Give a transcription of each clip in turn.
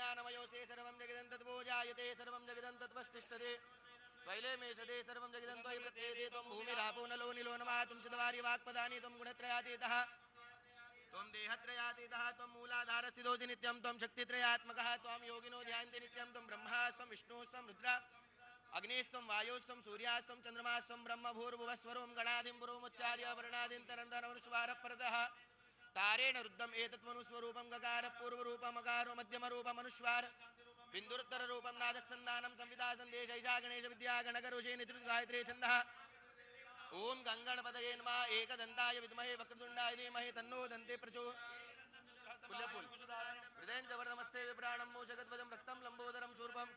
विज्ञानमयोसे सर्वं जगदन्तत्वो जायते सर्वं जगदन्तत्वष्टिष्ठते वैले मेषते सर्वं जगदन्तो प्रत्येते त्वं भूमिरापो नलो निलो नमः त्वं चिदवारि वाक्पदानि त्वं गुणत्रयातीतः त्वं देहत्रयातीतः त्वं मूलाधारस्थितोऽसि नित्यं त्वं शक्तित्रयात्मकः त्वं योगिनो ध्यायन्ते नित्यं त्वं ब्रह्मास्त्वं विष्णुस्त्वं रुद्र अग्निस्त्वं वायुस्त्वं सूर्यास्त्वं चन्द्रमास्त्वं ब्रह्म भूर्भुवस्वरों गणादिं पुरोमुच्चार्य वर्णादिन्तरन्तरमनुस्वारः तारेण रुद्धम् एतत्मनुस्वरूपं गकार पूर्वरूपम् अकारो मध्यमरूपमनुस्वार बिन्दुत्तररूपं नादसन्धानं संविदा सन्देशैषा गणेश विद्या गणकरुषे नितृ गायत्री छन्दः ओम गंगणपतये नमः एकदन्ताय विद्महे वक्रतुण्डाय धीमहि तन्नो दन्ते प्रचोदयात् पुल्यपुल हृदयं च वरदमस्ते विप्राणं मोषगद्वजं रक्तं लम्बोदरं शूर्पं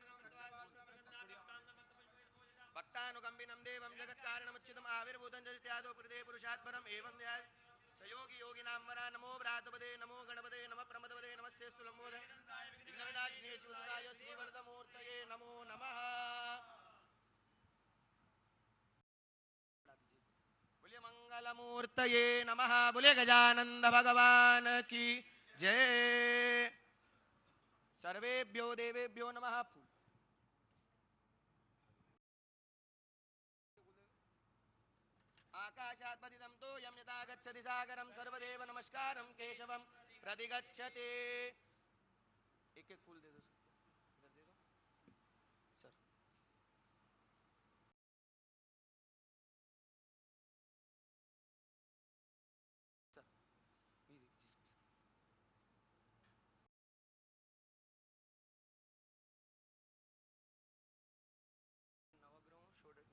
भक्तानुकम्बिनं देवं जगत्कारणमुच्चितम् आविर्भूतं च इत्यादो कृते पुरुषात्परम् एवं ध्यात् सयोगी योगिनां वरा नमो व्रातपदे नमो गणपते नमः प्रमदपदे नमस्तेस्तु लम्बोदर विघ्नविनाशिने शिवसुताय श्रीवरदमूर्तये नमो नमः। बोलिए मंगलमूर्तये नमः। बोलिए गजानंद भगवान की जय। सर्वेभ्यो देवेभ्यो नमः। आकाशात् पतितं तोयं यथा गच्छति सागरं सर्वदेव नमस्कारं केशवं प्रतिगच्छते। एक एक फूल दे दो इधर दे दो सर। सर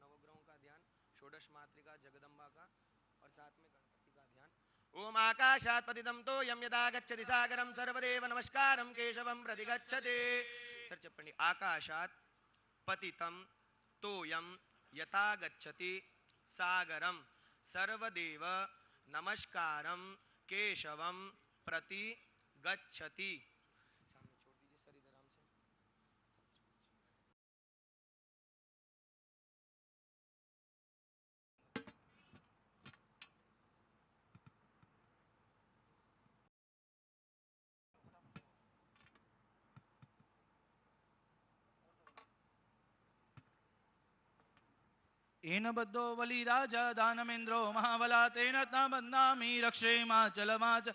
नवग्रहों का ध्यान, षोडश मातृका जगदम्बा का और साथ में गणपति का ध्यान। ओम आकाशात् पतितं तोयं यथा गच्छति सागरं सर्वदेव नमस्कारं केशवं प्रतिगच्छते। सर चप्पणी आकाशात् पतितं तोयं यथा गच्छति सागरं सर्वदेव नमस्कारं केशवं प्रति गच्छति। सामने छोड़ दीजिए सर इधर आराम से। एन बद्धो बलि राजा दानमेन्द्रो महाबला तेन बन्धामि रक्षेमाचलमाच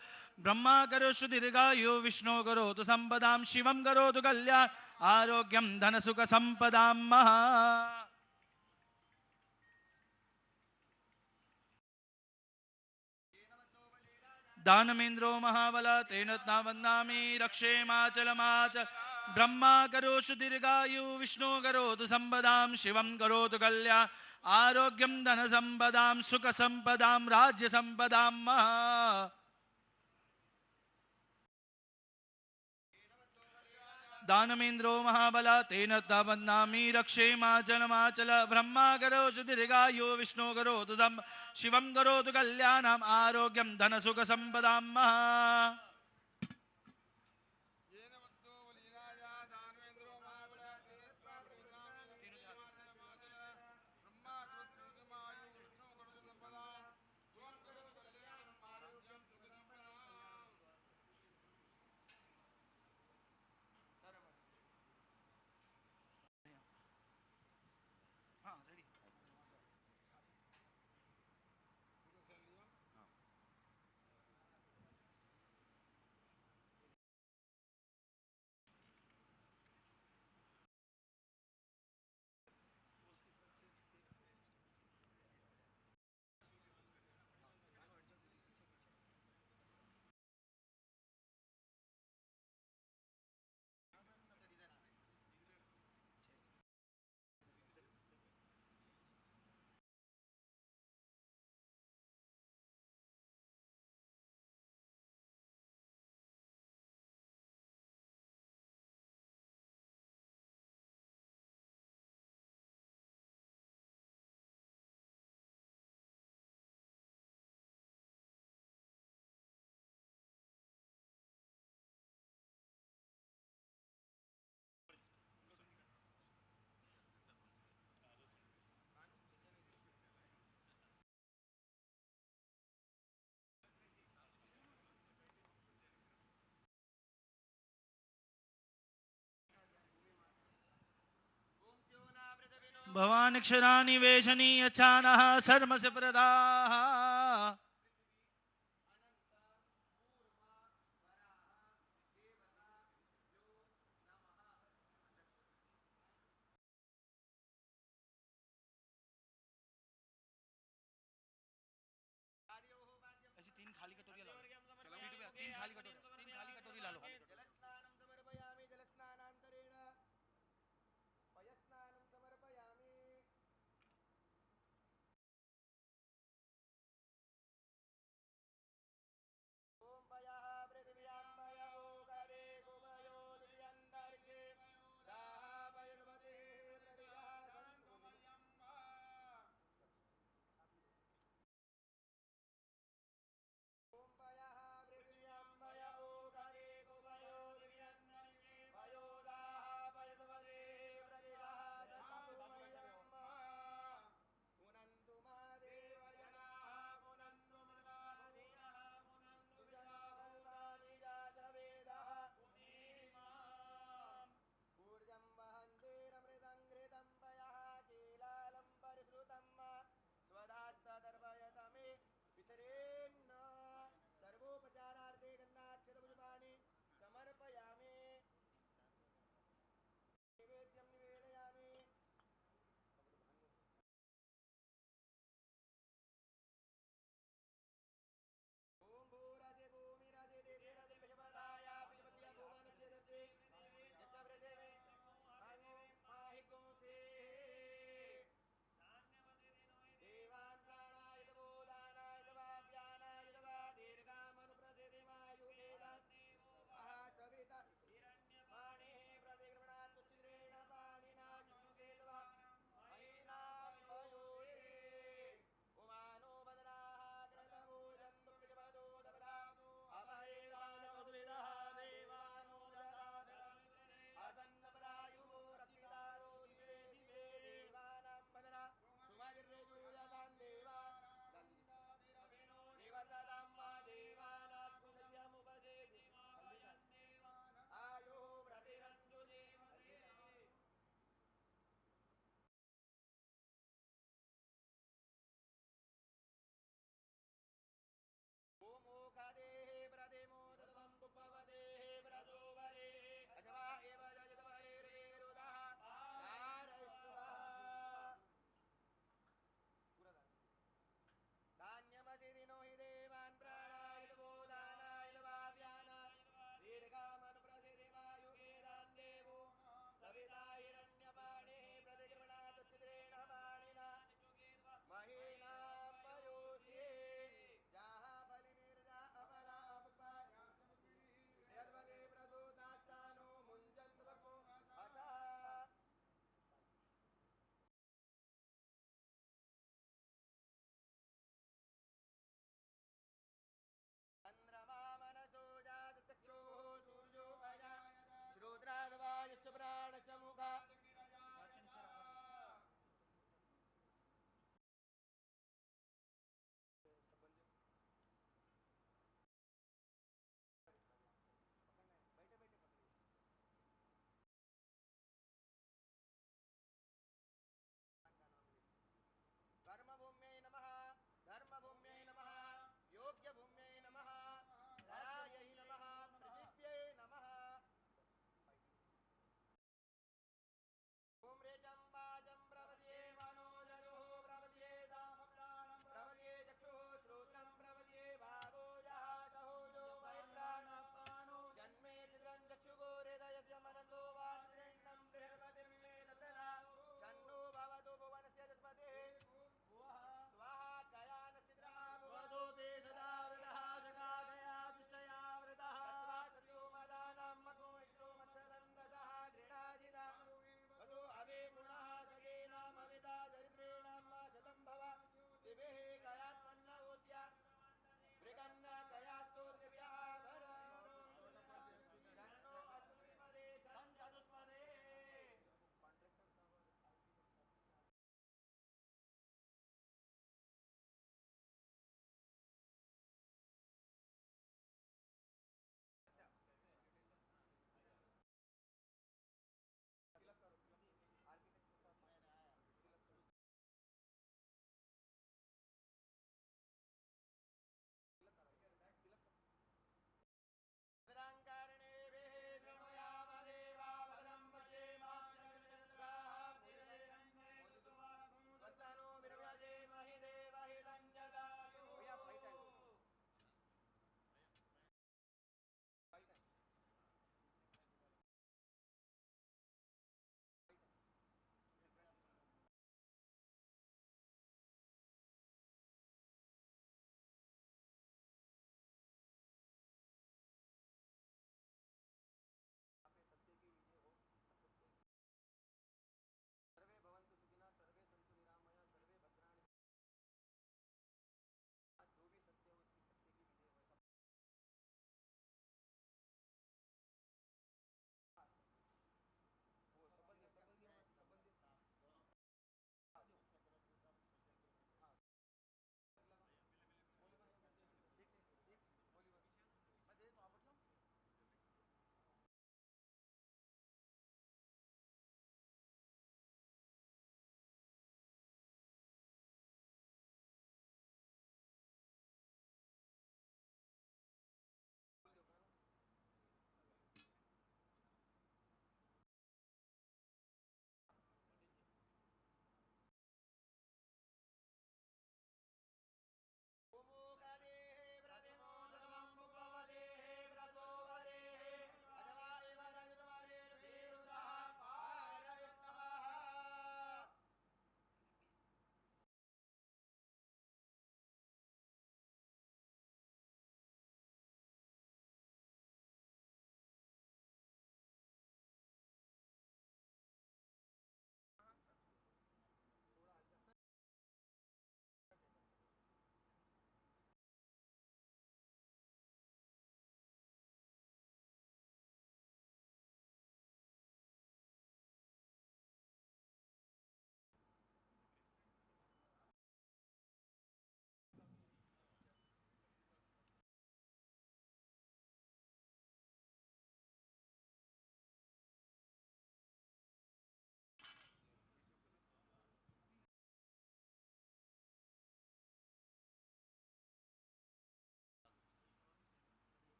ब्रह्मा करोषु दीर्घायु विष्णु करोतु संपदां शिवं करोतु कल्याण आरोग्यं धनसुख संपदां महा। दानमेन्द्रो महाबला तेन बन्धामि रक्षेमाचलमाच ब्रह्मा करोषु दीर्घायु विष्णु करोतु संपदां शिवं करोतु कल्याण आरोग्यं धन संपदां सुख संपदां राज्य संपदां महा। दानमेन्द्रो महाबला तेन बन्धामि रक्षेमाचलमाचल ब्रह्मा करोषु दीर्घायु विष्णु करोतु शिवं करोतु कल्याणम् आरोग्यं धन सुख संपदां महा। भवान् क्षराणि वेशनी यच्छानः सर्वस्य प्रदाः ऐसी तीन खाली कटोरियां ला लो, तीन खाली कटोरी ला लो।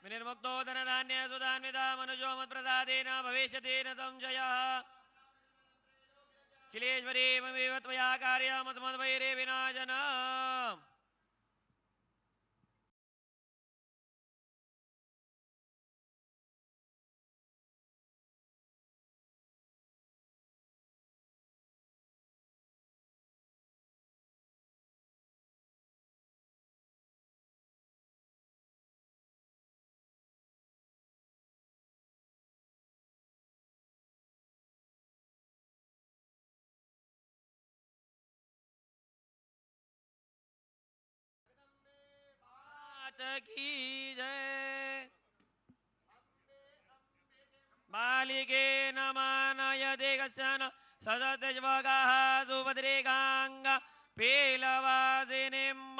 विनिर्मुक्तो धनधान्य सुधान्विता मनुजो मत्प्रसादेन भविष्यति न संशयः किलेश्वरी ममेव त्वया कार्यमस्मद्वैरे विनाशन की जय बालिके नमानय देगस्यन सदत्यज्वगाः सुभद्रेकाङ्ग पीलवासिनिम्म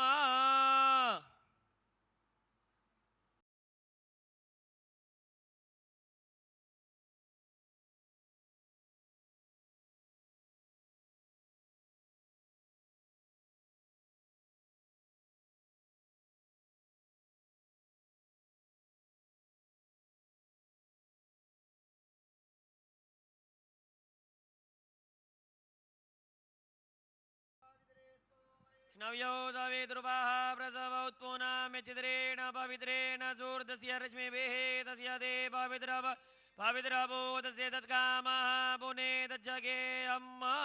नव्यो सविद्रुवः प्रसव उत्पुना मेचिद्रेण पवित्रेण सूर्दस्य रश्मिभिः तस्य ते पवित्रभो तस्य तत्कामः पुने तज्जगे अम्मा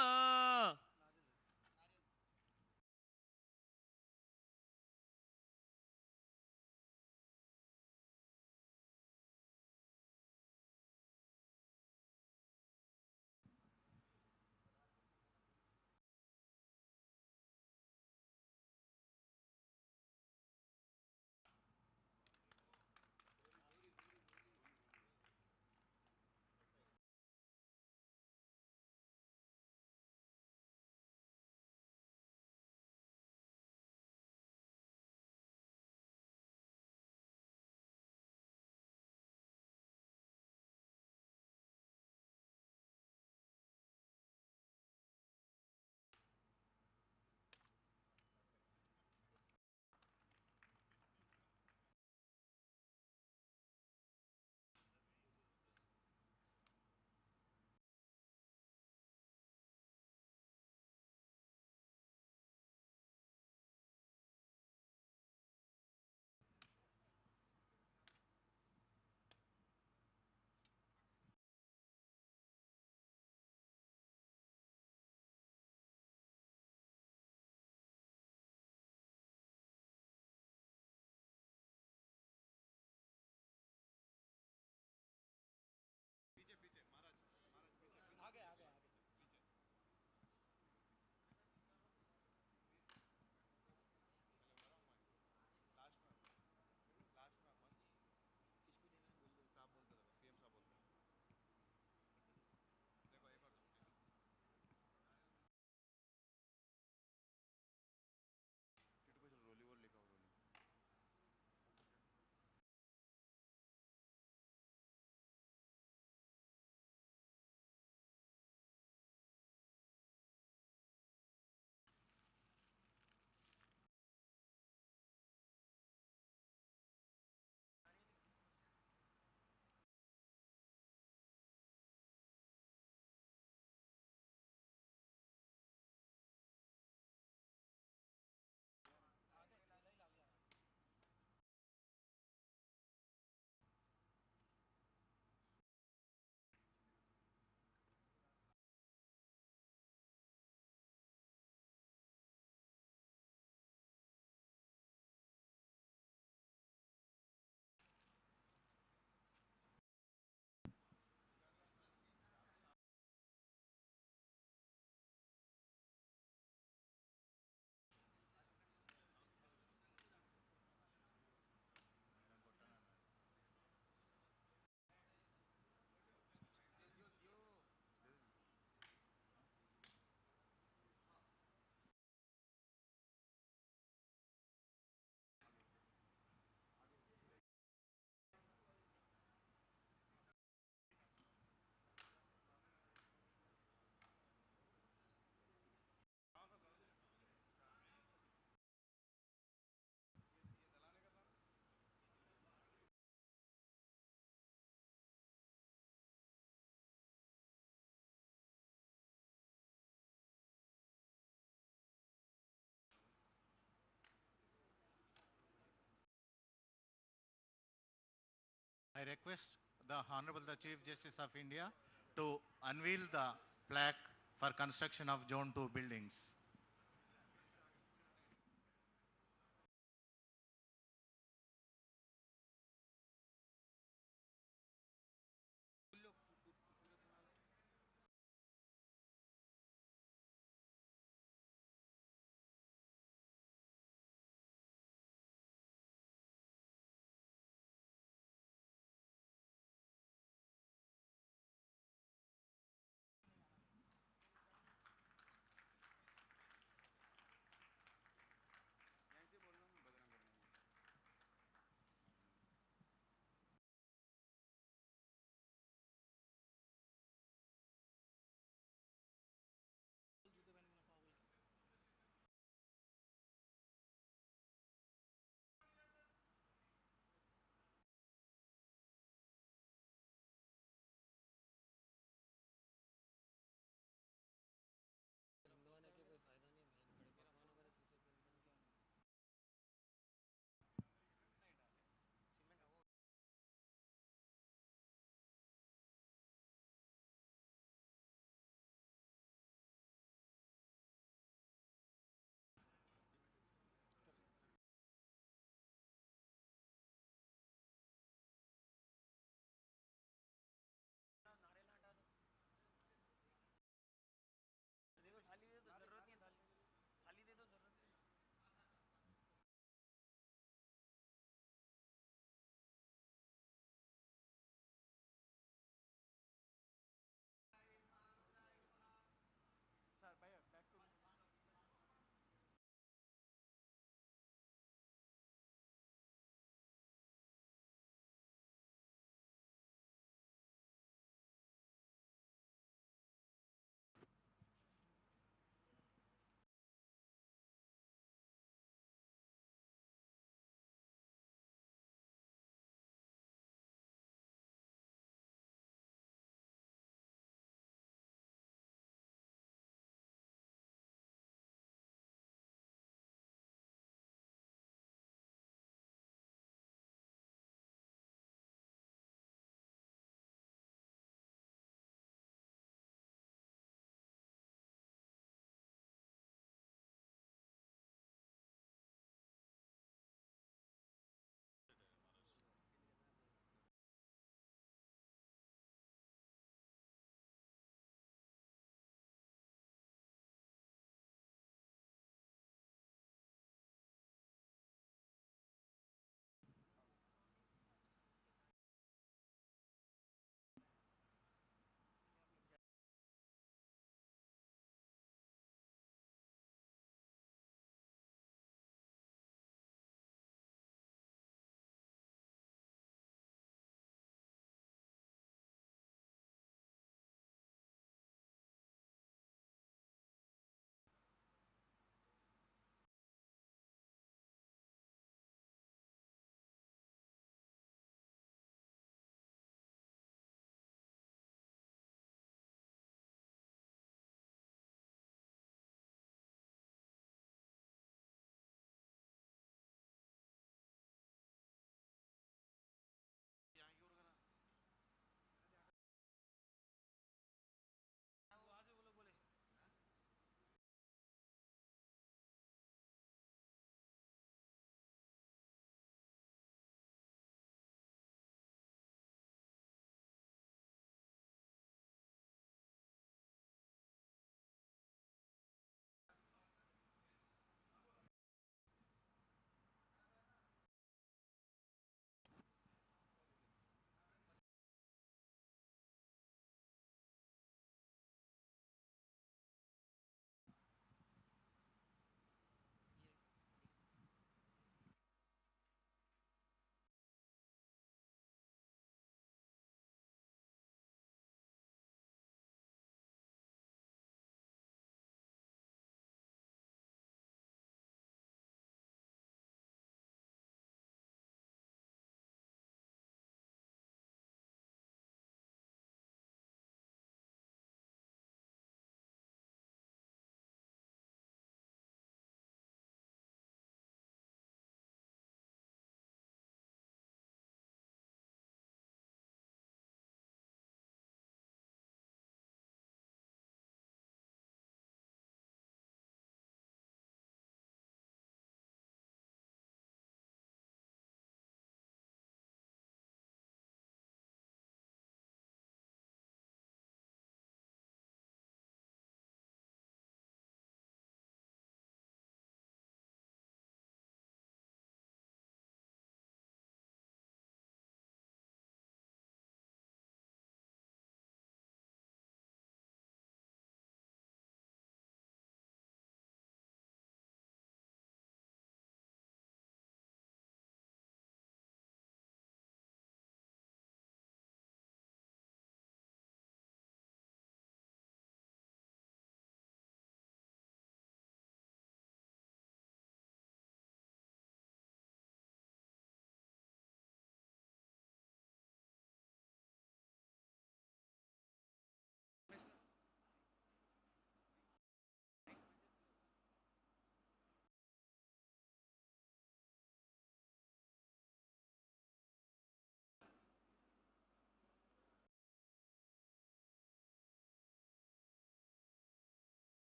I request the Honorable the Chief Justice of India to unveil the plaque for construction of Zone 2 buildings.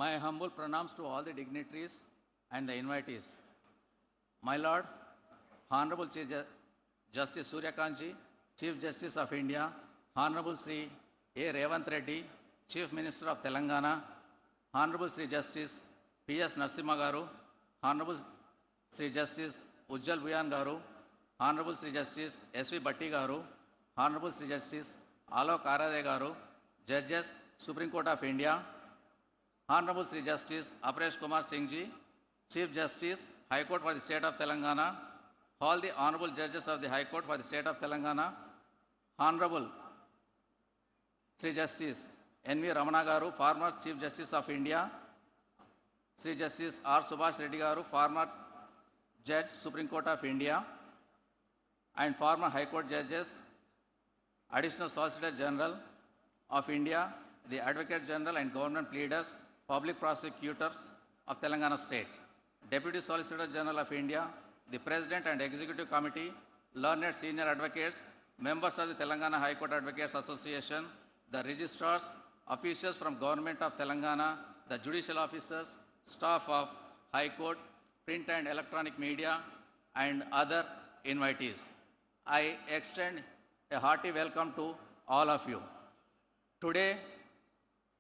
My humble pranams to all the dignitaries and the invitees. My Lord, Honorable Chief Justice Surya Kanji, Chief Justice of India, Honorable Sri A. Revanth Reddy, Chief Minister of Telangana, Honorable Sri Justice P.S. Narasimha Garu, Honorable Sri Justice Ujal Bhuyan Garu, Honorable Sri Justice S.V. Bhatti Garu, Honorable Sri Justice Alok Arade Garu, Judges, Supreme Court of India, Honorable Sri Justice Aparesh Kumar Singh Ji, Chief Justice, High Court for the State of Telangana, all the Honorable Judges of the High Court for the State of Telangana, Honorable Sri Justice N.V. Ramana Garu, former Chief Justice of India, Sri Justice R. Subhash Reddy Garu, former Judge, Supreme Court of India, and former High Court Judges, Additional Solicitor General of India, the Advocate General and Government Pleaders, Public Prosecutors of Telangana State, Deputy Solicitor General of India, the President and Executive Committee, learned senior advocates, members of the Telangana High Court Advocates Association, the registrars, officials from Government of Telangana, the judicial officers, staff of High Court, print and electronic media, and other invitees. I extend a hearty welcome to all of you. Today,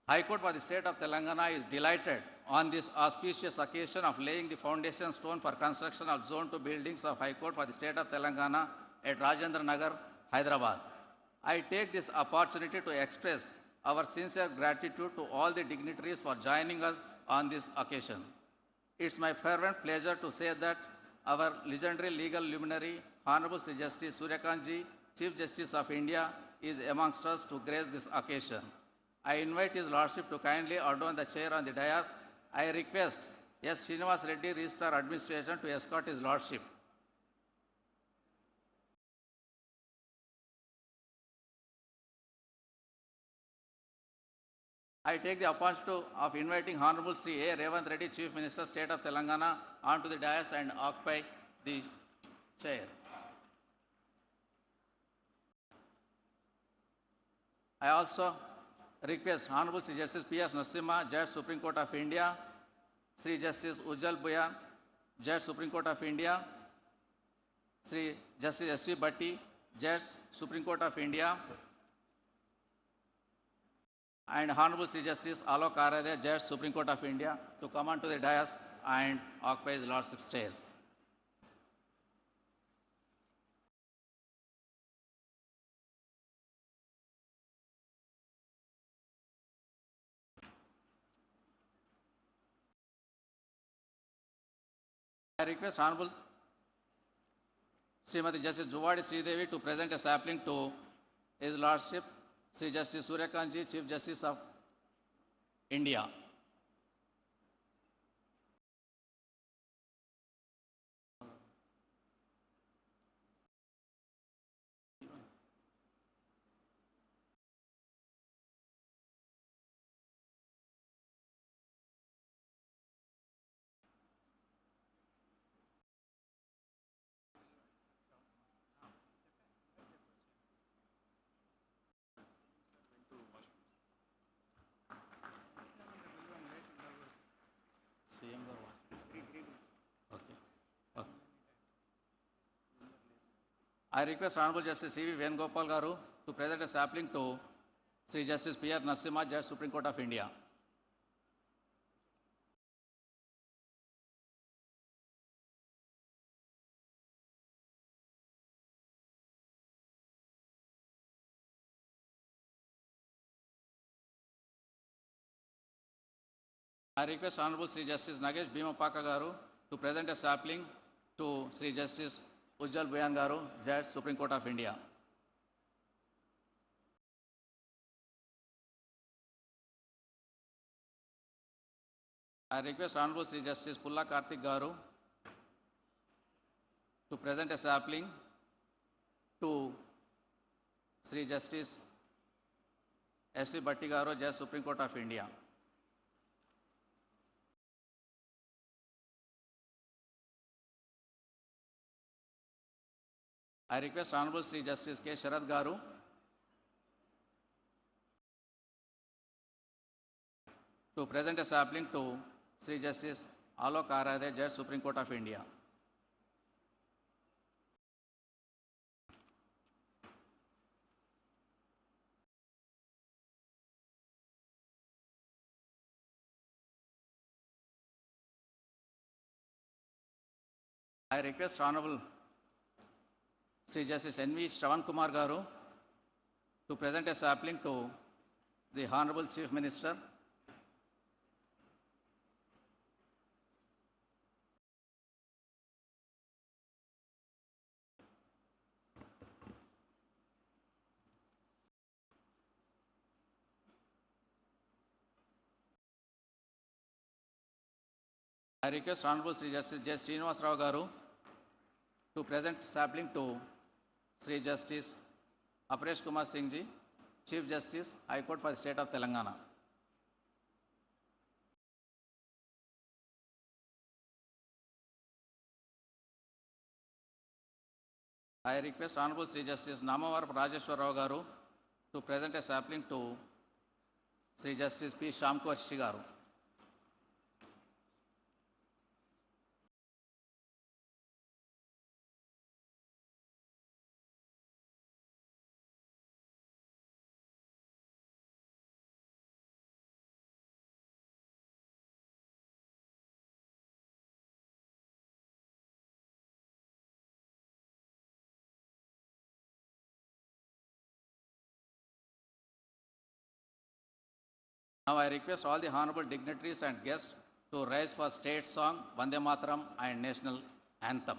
High Court for the State of Telangana is delighted on this auspicious occasion of laying the foundation stone for construction of Zone 2 buildings of High Court for the State of Telangana at Rajendra Nagar, Hyderabad. I take this opportunity to express our sincere gratitude to all the dignitaries for joining us on this occasion. It's my fervent pleasure to say that our legendary legal luminary, Honorable Sri Justice Surya Kanji, Chief Justice of India, is amongst us to grace this occasion. I invite His Lordship to kindly adorn the chair on the dais. I request S. Srinivas Reddy, Registrar Administration, to escort His Lordship. I take the opportunity of inviting Honorable Sri A. Revanth Reddy, Chief Minister, State of Telangana, onto the dais and occupy the chair. I also request Honorable Sri Justice P.S. Narasimha, Judge, Supreme Court of India, Sri Justice Ujal Bhuyan, Judge, Supreme Court of India, Sri Justice S.V. Bhatti, Judge, Supreme Court of India, and Honorable Sri Justice Alok Arade, Judge, Supreme Court of India, to come onto the dais and occupy His Lordship's chairs. I request Honorable Srimati Justice Juvadi Sridevi to present a sapling to His Lordship, Sri Justice Surya Kanji, Chief Justice of India. Okay. I request Honorable Justice C.V. Venugopal Garu to present a sapling to Sri Justice P.R. Narasimha, Judge, Supreme Court of India. I request Honorable Sri Justice Nagesh Bhimapaka Garu to present a sapling to Sri Justice Ujal Bhuyan Garu, Judge, Supreme Court of India. I request Honorable Sri Justice Pulla Karthik Garu to present a sapling to Sri Justice S.V. Bhatti Garu, Judge, Supreme Court of India. I request Honorable Sri Justice K. Sharad Garu to present a sapling to Sri Justice Alok Aradhe, Judge, Supreme Court of India. I request Honorable Sri Justice N.V. Shravan Kumar Garu to present a sapling to the Honorable Chief Minister. I request Honorable Sri Justice J. Srinivas Rao Garu to present sapling to Sri Justice Aparesh Kumar Singh Ji, Chief Justice, High Court for the State of Telangana. I request Honorable Sri Justice Namavaram Rajeshwar Rao Garu to present a sapling to Sri Justice P. Shamkar Garu. Now I request all the honorable dignitaries and guests to rise for state song, Vande Mataram and national anthem.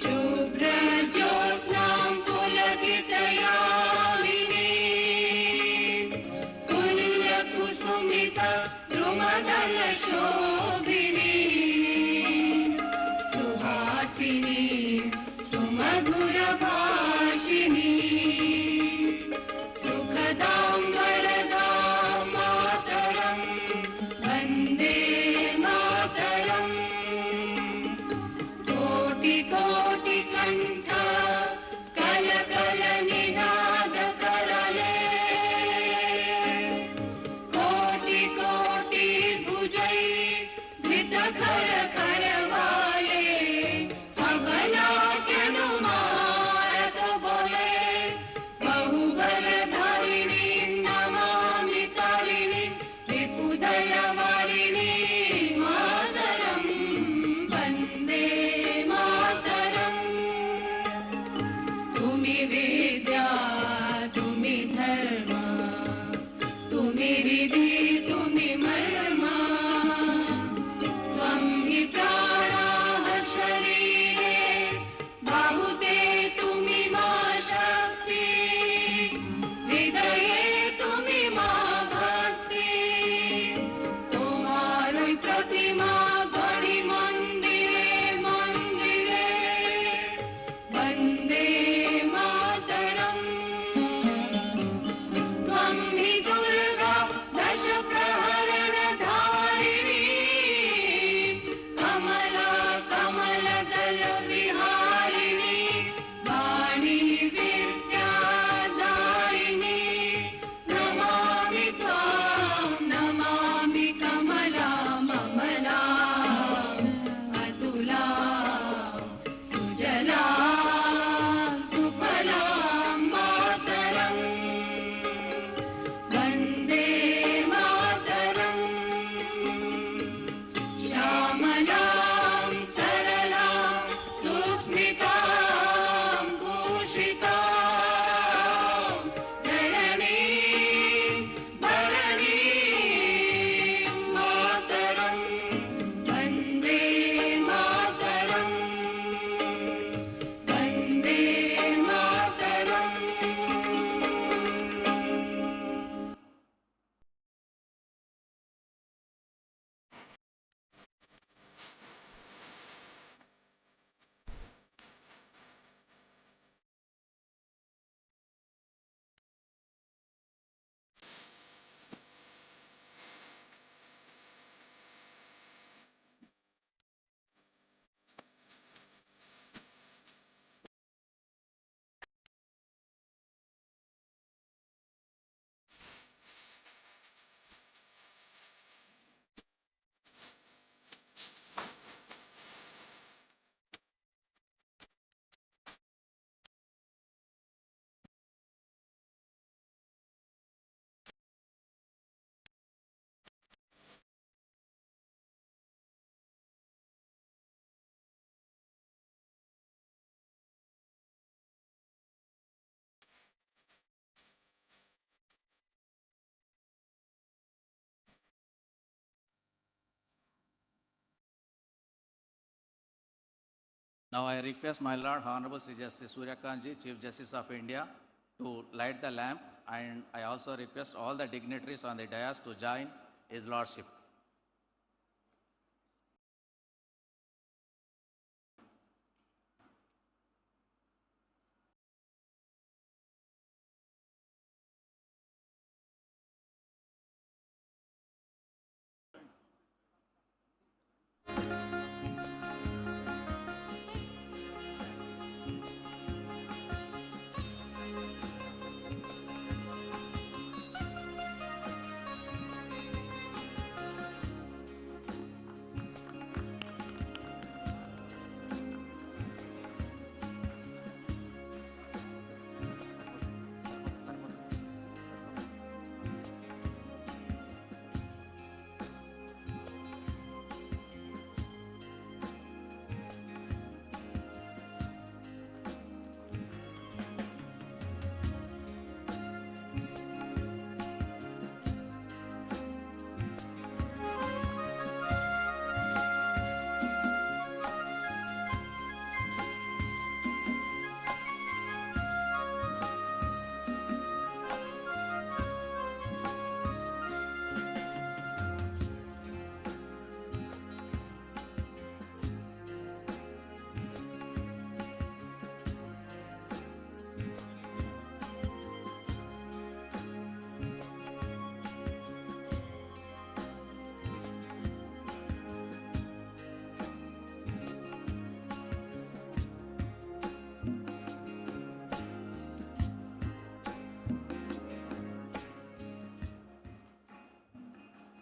Shubhra कोमदल शोभिनी Suhasini सुमधुर भाषिणी सुखदां वरदां मातरं वन्दे मातरम् कोटि कोटि कंठ कल कल निनाद करले कोटि कोटि भुजै धृत खर खर वाले अबला केनु मारत बोले बहुबल धारिणी नमामि तारिणी विपुदल वारिणी मातरं वन्दे मातरम् तुमि विद्या तुमि धर्म तुमि रिधि तुमि मर्म त्वं हि प्राणाः शरीरे बाहुते तुमि मा शक्ति हृदये तुमि मा भक्ति तुम्हारी प्रतिमा गढ़ी मंदिरे मंदिरे वन्दे मातरम् त्वं हि दुर्गा दश प्रहरण धारिणी कमला कमल दल विहारिणी वाणी विद्यादायिनी नमामि त्वां नमामि कमला ममला अतुला सुजला सुफला मातरम् वन्दे मातरम् श्यामलां सरलां सुस्मितां भूषितां धरणीं भरणीं मातरम् Vande Mataram Vande Mataram Now I request my Lord Honorable Sri Justice Surya Kanji, Chief Justice of India, to light the lamp, and I also request all the dignitaries on the dais to join His Lordship.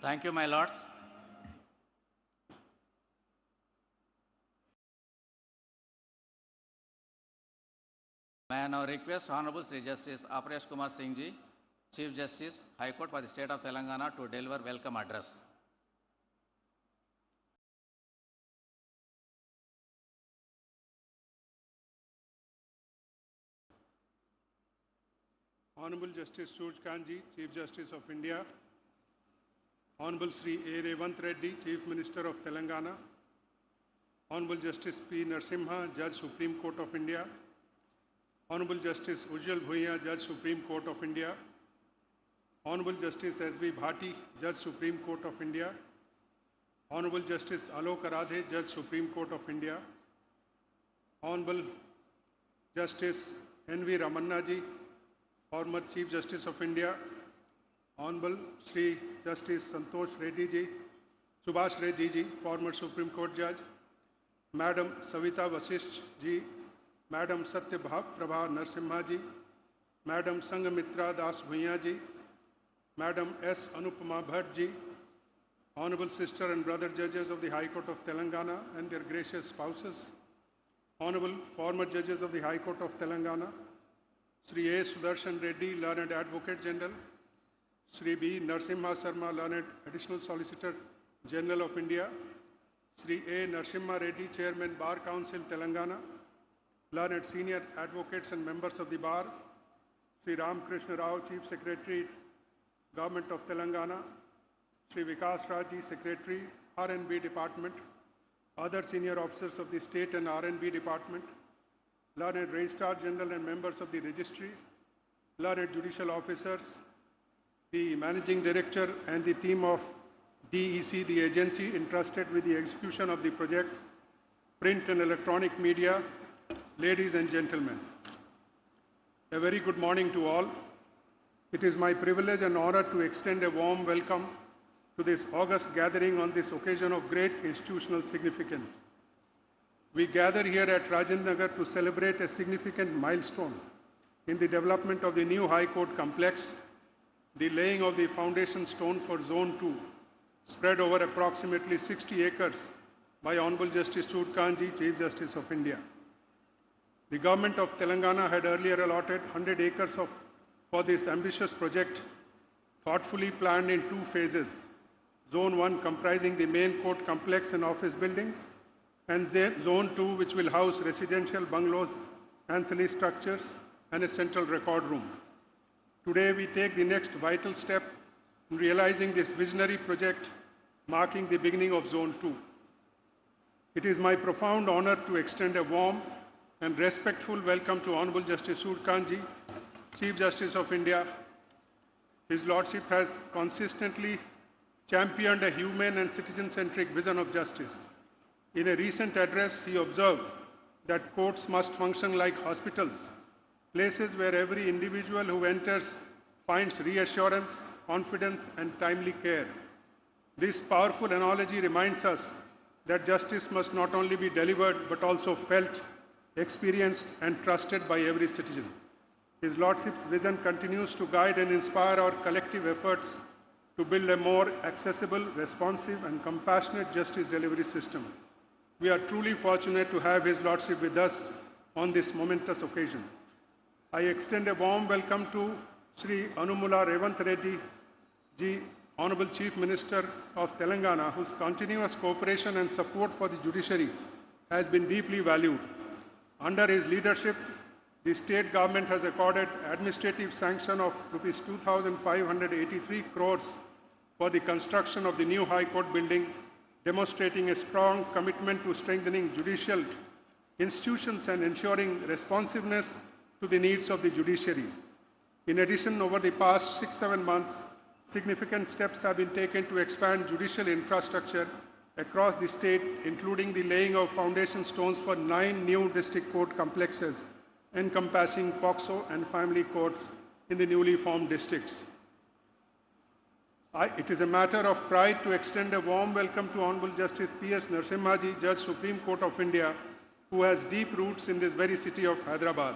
Thank you, my lords. May I now request Honorable Sri Justice Aparesh Kumar Singh Ji, Chief Justice, High Court for the State of Telangana, to deliver welcome address. Honorable Justice Suraj Kanji, Chief Justice of India, Honorable Sri A. Revanth Reddy, Chief Minister of Telangana, Honorable Justice P. Narasimha, Judge Supreme Court of India, Honorable Justice Ujal, Bhuyan, Judge Supreme Court of India, Honorable Justice S.V. Bhati, Judge Supreme Court of India, Honorable Justice Alok Aradhe, Judge Supreme Court of India, Honorable Justice N.V. Ramanna Ji, former Chief Justice of India, Honorable Sri Justice Santosh Reddy Ji, Subhash Reddy Ji, former Supreme Court Judge, Madam Savita Vasisht Ji, Madam Satya Prabha Narasimha Ji, Madam Sangamitra Das Bhuyan Ji, Madam S. Anupama Bhatt Ji, Honorable Sister and Brother Judges of the High Court of Telangana and their gracious spouses, Honorable former Judges of the High Court of Telangana, Sri A. Sudarshan Reddy, Learned Advocate General, Sri B. Narasimha Sarma, Learned Additional Solicitor General of India, Sri A. Narasimha Reddy, Chairman Bar Council Telangana, Learned Senior Advocates and Members of the Bar, Sri Ram Krishna Rao, Chief Secretary, Government of Telangana, Sri Vikas Raji, Secretary, R&B Department, other senior officers of the State and R&B Department, Learned Registrar General and members of the Registry, Learned Judicial Officers, the Managing Director and the team of DEC, the agency entrusted with the execution of the project, print and electronic media, ladies and gentlemen. A very good morning to all. It is my privilege and honor to extend a warm welcome to this august gathering on this occasion of great institutional significance. We gather here at Rajendra Nagar to celebrate a significant milestone in the development of the new High Court complex, the laying of the foundation stone for Zone 2, spread over approximately 60 acres by Honorable Justice Suraj Kanji, Chief Justice of India. The government of Telangana had earlier allotted 100 acres for this ambitious project, thoughtfully planned in 2 phases. Zone 1 comprising the main court complex and office buildings, and Zone 2 which will house residential bungalows, ancillary structures, and a central record room. Today we take the next vital step in realizing this visionary project, marking the beginning of Zone 2. It is my profound honor to extend a warm and respectful welcome to Honorable Justice Suraj Kanji, Chief Justice of India. His Lordship has consistently championed a humane and citizen-centric vision of justice. In a recent address, he observed that courts must function like hospitals, places where every individual who enters finds reassurance, confidence, and timely care. This powerful analogy reminds us that justice must not only be delivered but also felt, experienced, and trusted by every citizen. His Lordship's vision continues to guide and inspire our collective efforts to build a more accessible, responsive, and compassionate justice delivery system. We are truly fortunate to have His Lordship with us on this momentous occasion. I extend a warm welcome to Sri Anumula Revanth Reddy Ji, Honorable Chief Minister of Telangana, whose continuous cooperation and support for the judiciary has been deeply valued. Under his leadership, the state government has accorded administrative sanction of Rs 2,583 crores for the construction of the new High Court building, demonstrating a strong commitment to strengthening judicial institutions and ensuring responsiveness to the needs of the judiciary. In addition, over the past 6-7 months, significant steps have been taken to expand judicial infrastructure across the state, including the laying of foundation stones for 9 new district court complexes encompassing POCSO and family courts in the newly formed districts. It is a matter of pride to extend a warm welcome to Honorable Justice P.S. Narasimha Ji, Judge Supreme Court of India, who has deep roots in this very city of Hyderabad.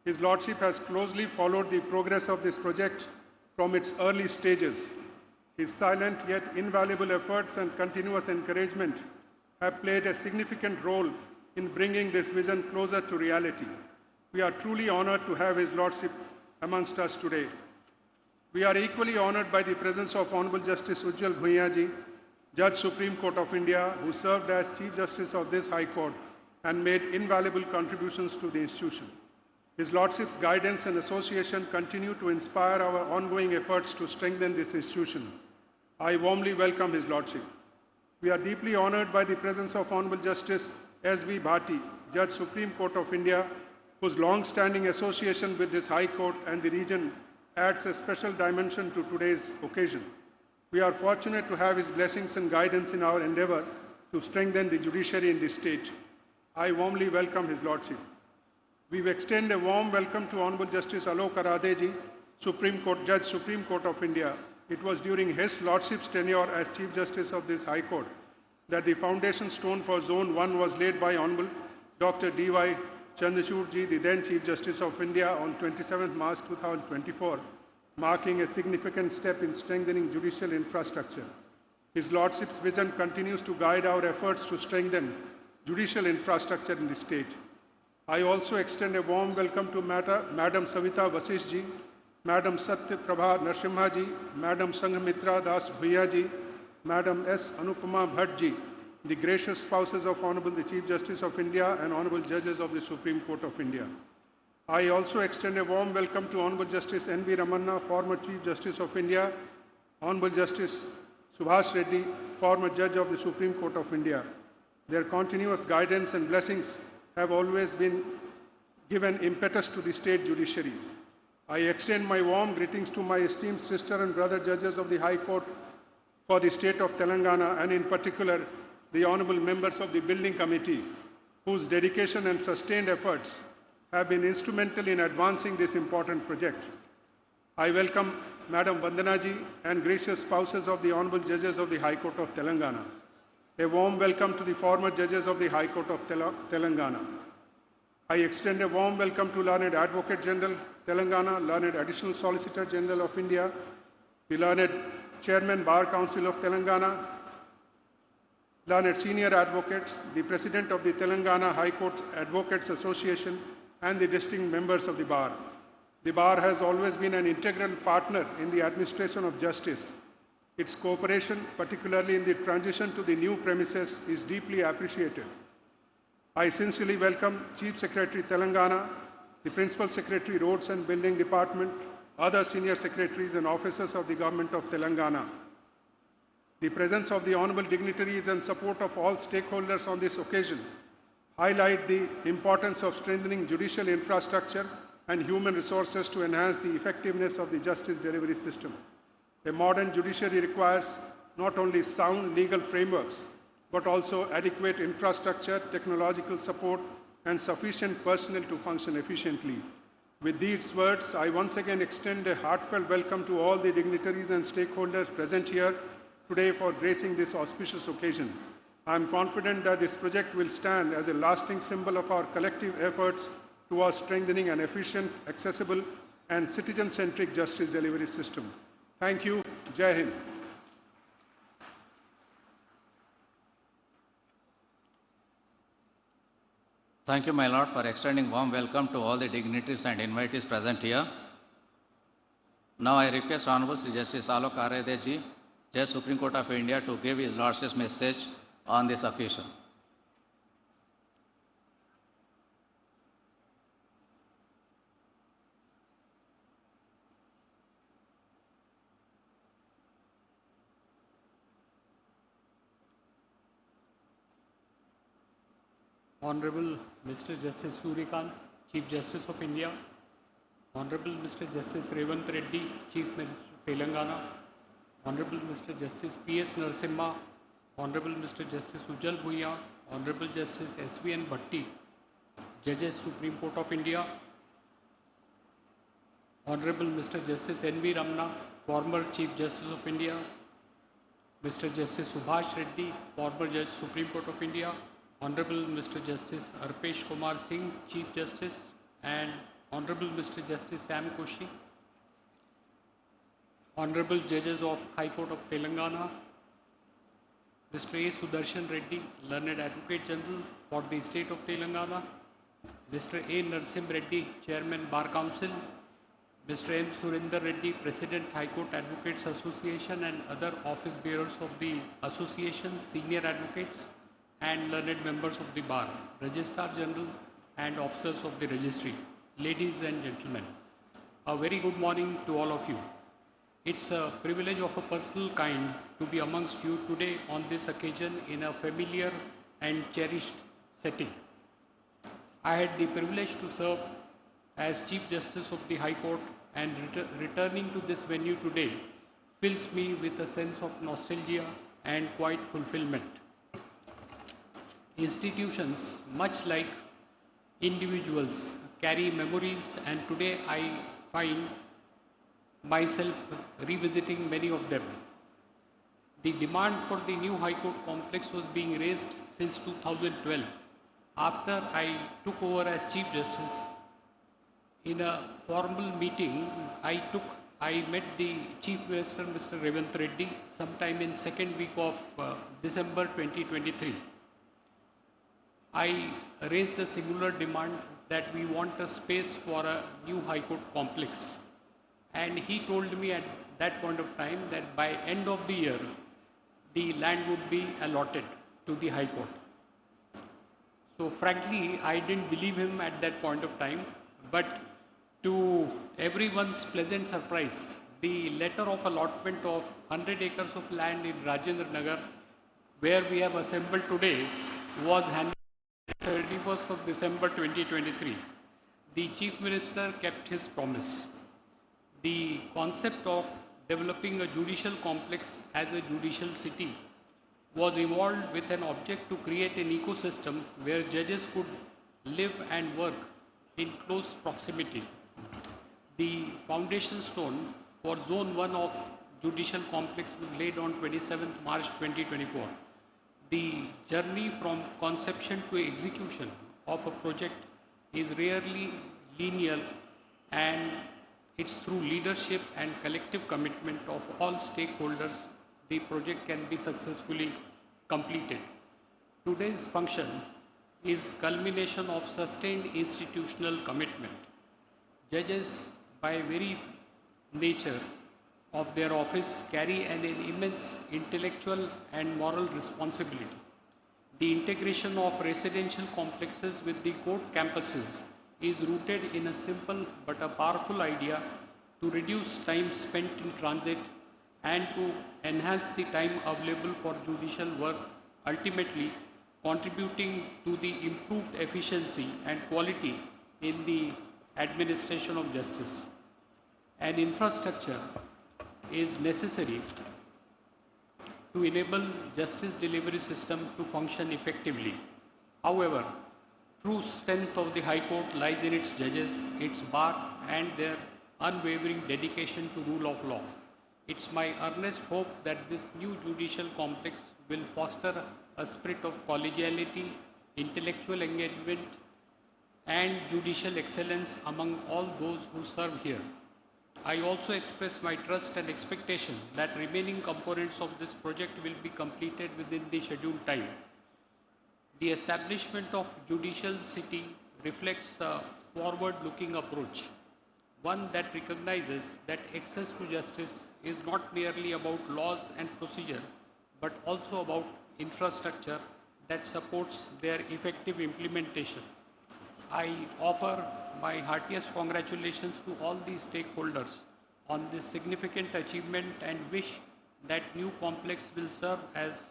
His Lordship has closely followed the progress of this project from its early stages. His silent yet invaluable efforts and continuous encouragement have played a significant role in bringing this vision closer to reality. We are truly honored to have His Lordship amongst us today. We are equally honored by the presence of Honorable Justice Ujal Bhuyan, Judge Supreme Court of India, who served as Chief Justice of this High Court and made invaluable contributions to the institution. His Lordship's guidance and association continue to inspire our ongoing efforts to strengthen this institution. I warmly welcome His Lordship. We are deeply honored by the presence of Honorable Justice S.V. Bhati, Judge Supreme Court of India, whose long-standing association with this High Court and the region adds a special dimension to today's occasion. We are fortunate to have his blessings and guidance in our endeavor to strengthen the judiciary in this state. I warmly welcome His Lordship. We extend a warm welcome to Honorable Justice Alok Aradeji, Judge Supreme Court of India. It was during His Lordship's tenure as Chief Justice of this High Court that the foundation stone for Zone 1 was laid by Honorable Dr. D.Y. Chandrachudji, the then Chief Justice of India, on 27 March 2024, marking a significant step in strengthening judicial infrastructure. His Lordship's vision continues to guide our efforts to strengthen judicial infrastructure in the state. I also extend a warm welcome to Madam Savita Vasishji, Madam Satya Prabha Narasimha, Madam Sanghamitra Das Bhuyan, Madam S. Anupama Bhattji, the gracious spouses of Honorable the Chief Justice of India and Honorable Judges of the Supreme Court of India. I also extend a warm welcome to Honorable Justice N.V. Ramanna, former Chief Justice of India, Honorable Justice Subhash Reddy, former Judge of the Supreme Court of India. Their continuous guidance and blessings have always been given impetus to the state judiciary. I extend my warm greetings to my esteemed sister and brother judges of the High Court for the state of Telangana, and in particular, the honorable members of the Building Committee, whose dedication and sustained efforts have been instrumental in advancing this important project. I welcome Madam Vandanaji and gracious spouses of the honorable judges of the High Court of Telangana. A warm welcome to the former judges of the High Court of Telangana. I extend a warm welcome to Learned Advocate General Telangana, Learned Additional Solicitor General of India, the Learned Chairman Bar Council of Telangana, Learned Senior Advocates, the President of the Telangana High Court Advocates Association, and the distinguished members of the Bar. The Bar has always been an integral partner in the administration of justice. Its cooperation, particularly in the transition to the new premises, is deeply appreciated. I sincerely welcome Chief Secretary Telangana, the Principal Secretary Roads and Building Department, other senior secretaries and officers of the Government of Telangana. The presence of the honorable dignitaries and support of all stakeholders on this occasion highlight the importance of strengthening judicial infrastructure and human resources to enhance the effectiveness of the justice delivery system. A modern judiciary requires not only sound legal frameworks, but also adequate infrastructure, technological support, and sufficient personnel to function efficiently. With these words, I once again extend a heartfelt welcome to all the dignitaries and stakeholders present here today for gracing this auspicious occasion. I am confident that this project will stand as a lasting symbol of our collective efforts towards strengthening an efficient, accessible, and citizen-centric justice delivery system. Thank you. Jai Hind. Thank you, my Lord, for extending warm welcome to all the dignitaries and invitees present here. Now I request Honorable Sri Justice Alok Aradeji, Judge Supreme Court of India, to give his Lordship's message on this occasion. Honorable Mr. Justice Suryakant, Chief Justice of India, Honorable Mr. Justice Revanth Reddy, Chief Minister Telangana, Honorable Mr. Justice P.S. Narasimha, Honorable Mr. Justice Ujal Bhuyan, Honorable Justice S.V.N. Bhatti, Judges Supreme Court of India, Honorable Mr. Justice N.V. Ramana, former Chief Justice of India, Mr. Justice Subhash Reddy, former Judge Supreme Court of India, Honorable Mr. Justice Arpesh Kumar Singh, Chief Justice, and Honorable Mr. Justice Sam Koshi. Honorable Judges of High Court of Telangana, Mr. A. Sudarshan Reddy, Learned Advocate General for the State of Telangana, Mr. A. Narasimha Reddy, Chairman Bar Council, Mr. M. Surinder Reddy, President High Court Advocates Association and other office bearers of the association, senior advocates and learned members of the bar, Registrar General and officers of the registry, ladies and gentlemen. A very good morning to all of you. It's a privilege of a personal kind to be amongst you today on this occasion in a familiar and cherished setting. I had the privilege to serve as Chief Justice of the High Court, and returning to this venue today fills me with a sense of nostalgia and quiet fulfillment. Institutions, much like individuals, carry memories, and today I find myself revisiting many of them. The demand for the new High Court complex was being raised since 2012. After I took over as Chief Justice, in a formal meeting, I met the Chief Minister, Mr. Revanth Reddy, sometime in second week of December 2023. I raised a similar demand that we want a space for a new High Court complex. And he told me at that point of time that by end of the year, the land would be allotted to the High Court. So frankly, I didn't believe him at that point of time, but to everyone's pleasant surprise, the letter of allotment of 100 acres of land in Rajendra Nagar, where we have assembled today, was handed on 31st of December 2023. The Chief Minister kept his promise. The concept of developing a judicial complex as a judicial city was evolved with an object to create an ecosystem where judges could live and work in close proximity. The foundation stone for Zone 1 of Judicial Complex was laid on 27th March 2024. The journey from conception to execution of a project is rarely linear, and it's through leadership and collective commitment of all stakeholders the project can be successfully completed. Today's function is culmination of sustained institutional commitment. Judges, by very nature of their office, carry an immense intellectual and moral responsibility. The integration of residential complexes with the court campuses is rooted in a simple but a powerful idea to reduce time spent in transit and to enhance the time available for judicial work, ultimately contributing to the improved efficiency and quality in the administration of justice. An infrastructure is necessary to enable justice delivery system to function effectively. However, true strength of the High Court lies in its judges, its bar, and their unwavering dedication to rule of law. It's my earnest hope that this new judicial complex will foster a spirit of collegiality, intellectual engagement, and judicial excellence among all those who serve here. I also express my trust and expectation that remaining components of this project will be completed within the scheduled time. The establishment of judicial city reflects a forward-looking approach, one that recognizes that access to justice is not merely about laws and procedure, but also about infrastructure that supports their effective implementation. I offer my heartiest congratulations to all the stakeholders on this significant achievement and wish that new complex will serve as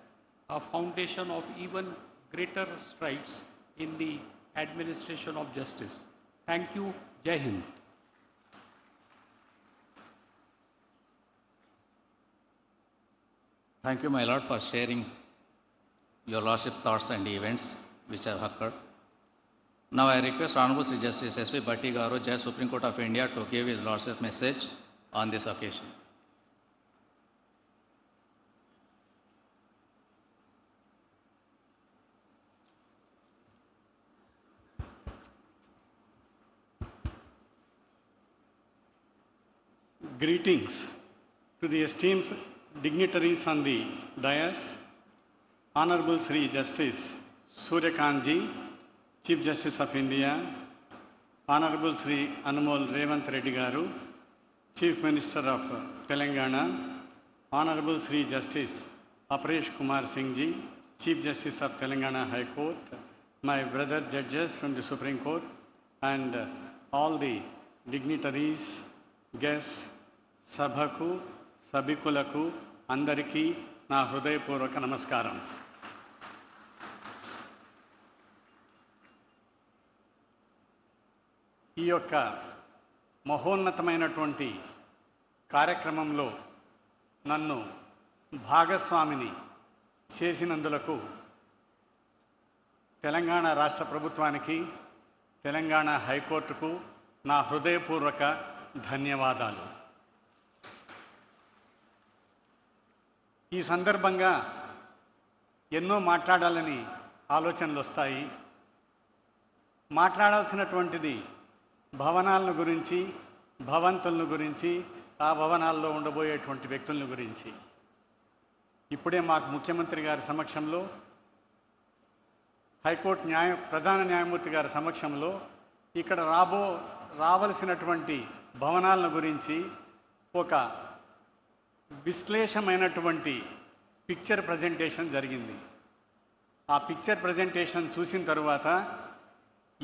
a foundation of even greater strides in the administration of justice. Thank you. Jai Hind. Thank you, my Lord, for sharing your Lordship thoughts and events which have occurred. Now I request Honorable Sri Justice S.V. Bhatti Garu, Judge Supreme Court of India, to give his Lordship message on this occasion. Greetings. To the esteemed dignitaries on the dais, Honorable Sri Justice Suryakantji, Chief Justice of India, Honorable Sri Revanth Reddy Garu, Chief Minister of Telangana, Honorable Sri Justice Aparesh Kumar Singh Ji, Chief Justice of Telangana High Court, my brother judges from the Supreme Court, and all the dignitaries, guests, Sabhaku, Sabikulaku, Andariki, na హృదయపూర్వక నమస్కారం. ఈ యొక్క మహోన్నతమైనటువంటి కార్యక్రమంలో నన్ను భాగస్వామిని చేసినందులకు తెలంగాణ రాష్ట్ర ప్రభుత్వానికి, తెలంగాణ హైకోర్టుకు నా హృదయపూర్వక ధన్యవాదాలు. ఈ సందర్భంగా ఎన్నో మాట్లాడాలని ఆలోచనలు వస్తాయి. మాట్లాడాల్సినటువంటిది భవనాలను గురించి, భవంతులను గురించి, ఆ భవనాల్లో ఉండబోయేటువంటి వ్యక్తులను గురించి. ఇప్పుడే మాకు ముఖ్యమంత్రి గారి సమక్షంలో, హైకోర్టు ప్రధాన న్యాయమూర్తి గారి సమక్షంలో ఇక్కడ రావలసినటువంటి భవనాలను గురించి ఒక విశ్లేషమైనటువంటి పిక్చర్ ప్రజెంటేషన్ జరిగింది. ఆ పిక్చర్ ప్రజెంటేషన్ చూసిన తరువాత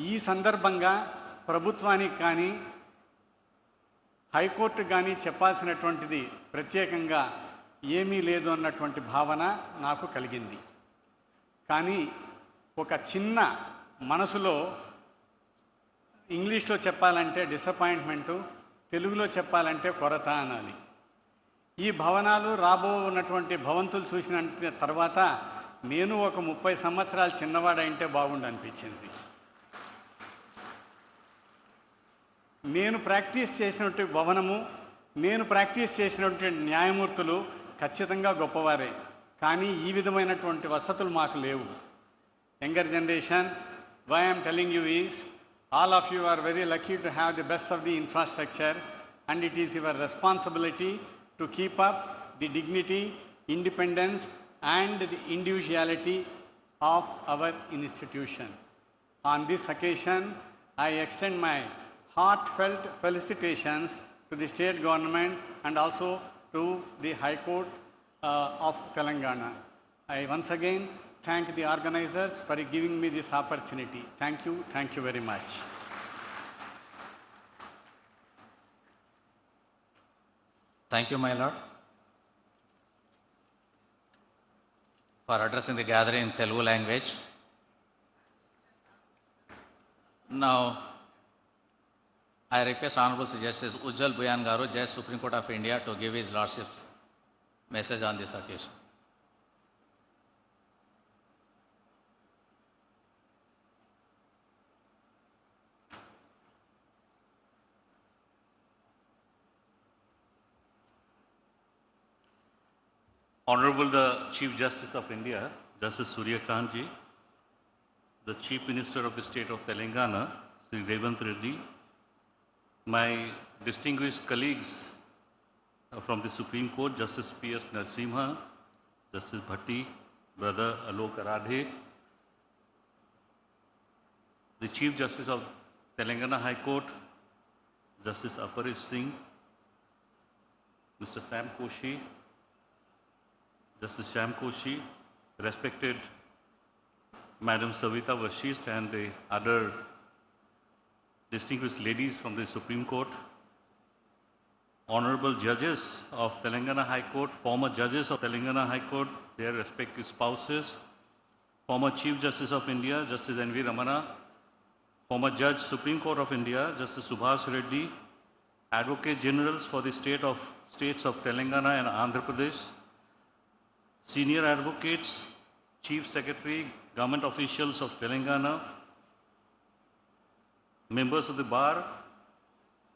ఈ సందర్భంగా ప్రభుత్వానికి కానీ హైకోర్టుకు కానీ చెప్పాల్సినటువంటిది ప్రత్యేకంగా ఏమీ లేదు అన్నటువంటి భావన నాకు కలిగింది. కానీ ఒక చిన్న మనసులో, ఇంగ్లీష్లో చెప్పాలంటే డిసప్పాయింట్మెంటు, తెలుగులో చెప్పాలంటే కొరత అనాలి. ఈ భవనాలు ఉన్నటువంటి భవంతులు చూసిన తర్వాత నేను ఒక 30 సంవత్సరాలు చిన్నవాడంటే బాగుండు అనిపించింది. నేను ప్రాక్టీస్ చేసినటువంటి భవనము, నేను ప్రాక్టీస్ చేసినటువంటి న్యాయమూర్తులు ఖచ్చితంగా గొప్పవారే. కానీ ఈ విధమైనటువంటి వసతులు మాకు లేవు. Younger generation, why I am telling you is, all of you are very lucky to have the best of the infrastructure, and it is your responsibility to keep up the dignity, independence and the individuality of our institution. On this occasion, I extend my heartfelt felicitations to the state government and also to the High Court of Telangana. I once again thank the organizers for giving me this opportunity. Thank you very much. Thank you, my lord, for addressing the gathering in Telugu language. Now, I request Honorable Justice Ujal Bhuyan Garu, Judge Supreme Court of India, to give his lordship's message on this occasion. Honorable the Chief Justice of India, Justice Suryakantji, the Chief Minister of the State of Telangana, Sri Revanth Reddy, my distinguished colleagues from the Supreme Court, Justice P.S. Narasimha, Justice Bhatti, Brother Alok Aradhe, the Chief Justice of Telangana High Court, Justice Aparesh Singh, Mr. Sam Koshi, Justice Sham Koshi, respected Madam Savita Vashist and the other distinguished ladies from the Supreme Court, honorable judges of Telangana High Court, former judges of Telangana High Court, their respective spouses, former Chief Justice of India, Justice N.V. Ramana, former Judge, Supreme Court of India, Justice Subhash Reddy, Advocate Generals for the states of Telangana and Andhra Pradesh, senior advocates, Chief Secretary, government officials of Telangana, members of the bar,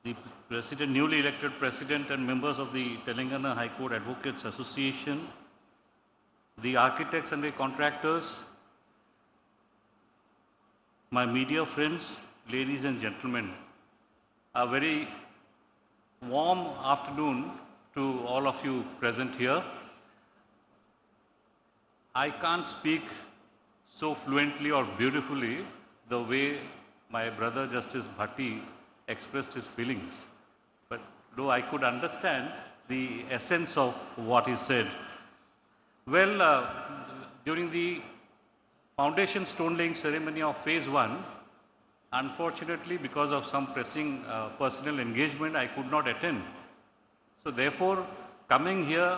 the newly elected president and members of the Telangana High Court Advocates Association, the architects and the contractors, my media friends, ladies and gentlemen, a very warm afternoon to all of you present here. I can't speak so fluently or beautifully the way my brother Justice Bhatti expressed his feelings. But though I could understand the essence of what he said. Well, during the foundation stone laying ceremony of phase 1, unfortunately, because of some pressing personal engagement, I could not attend. So therefore, coming here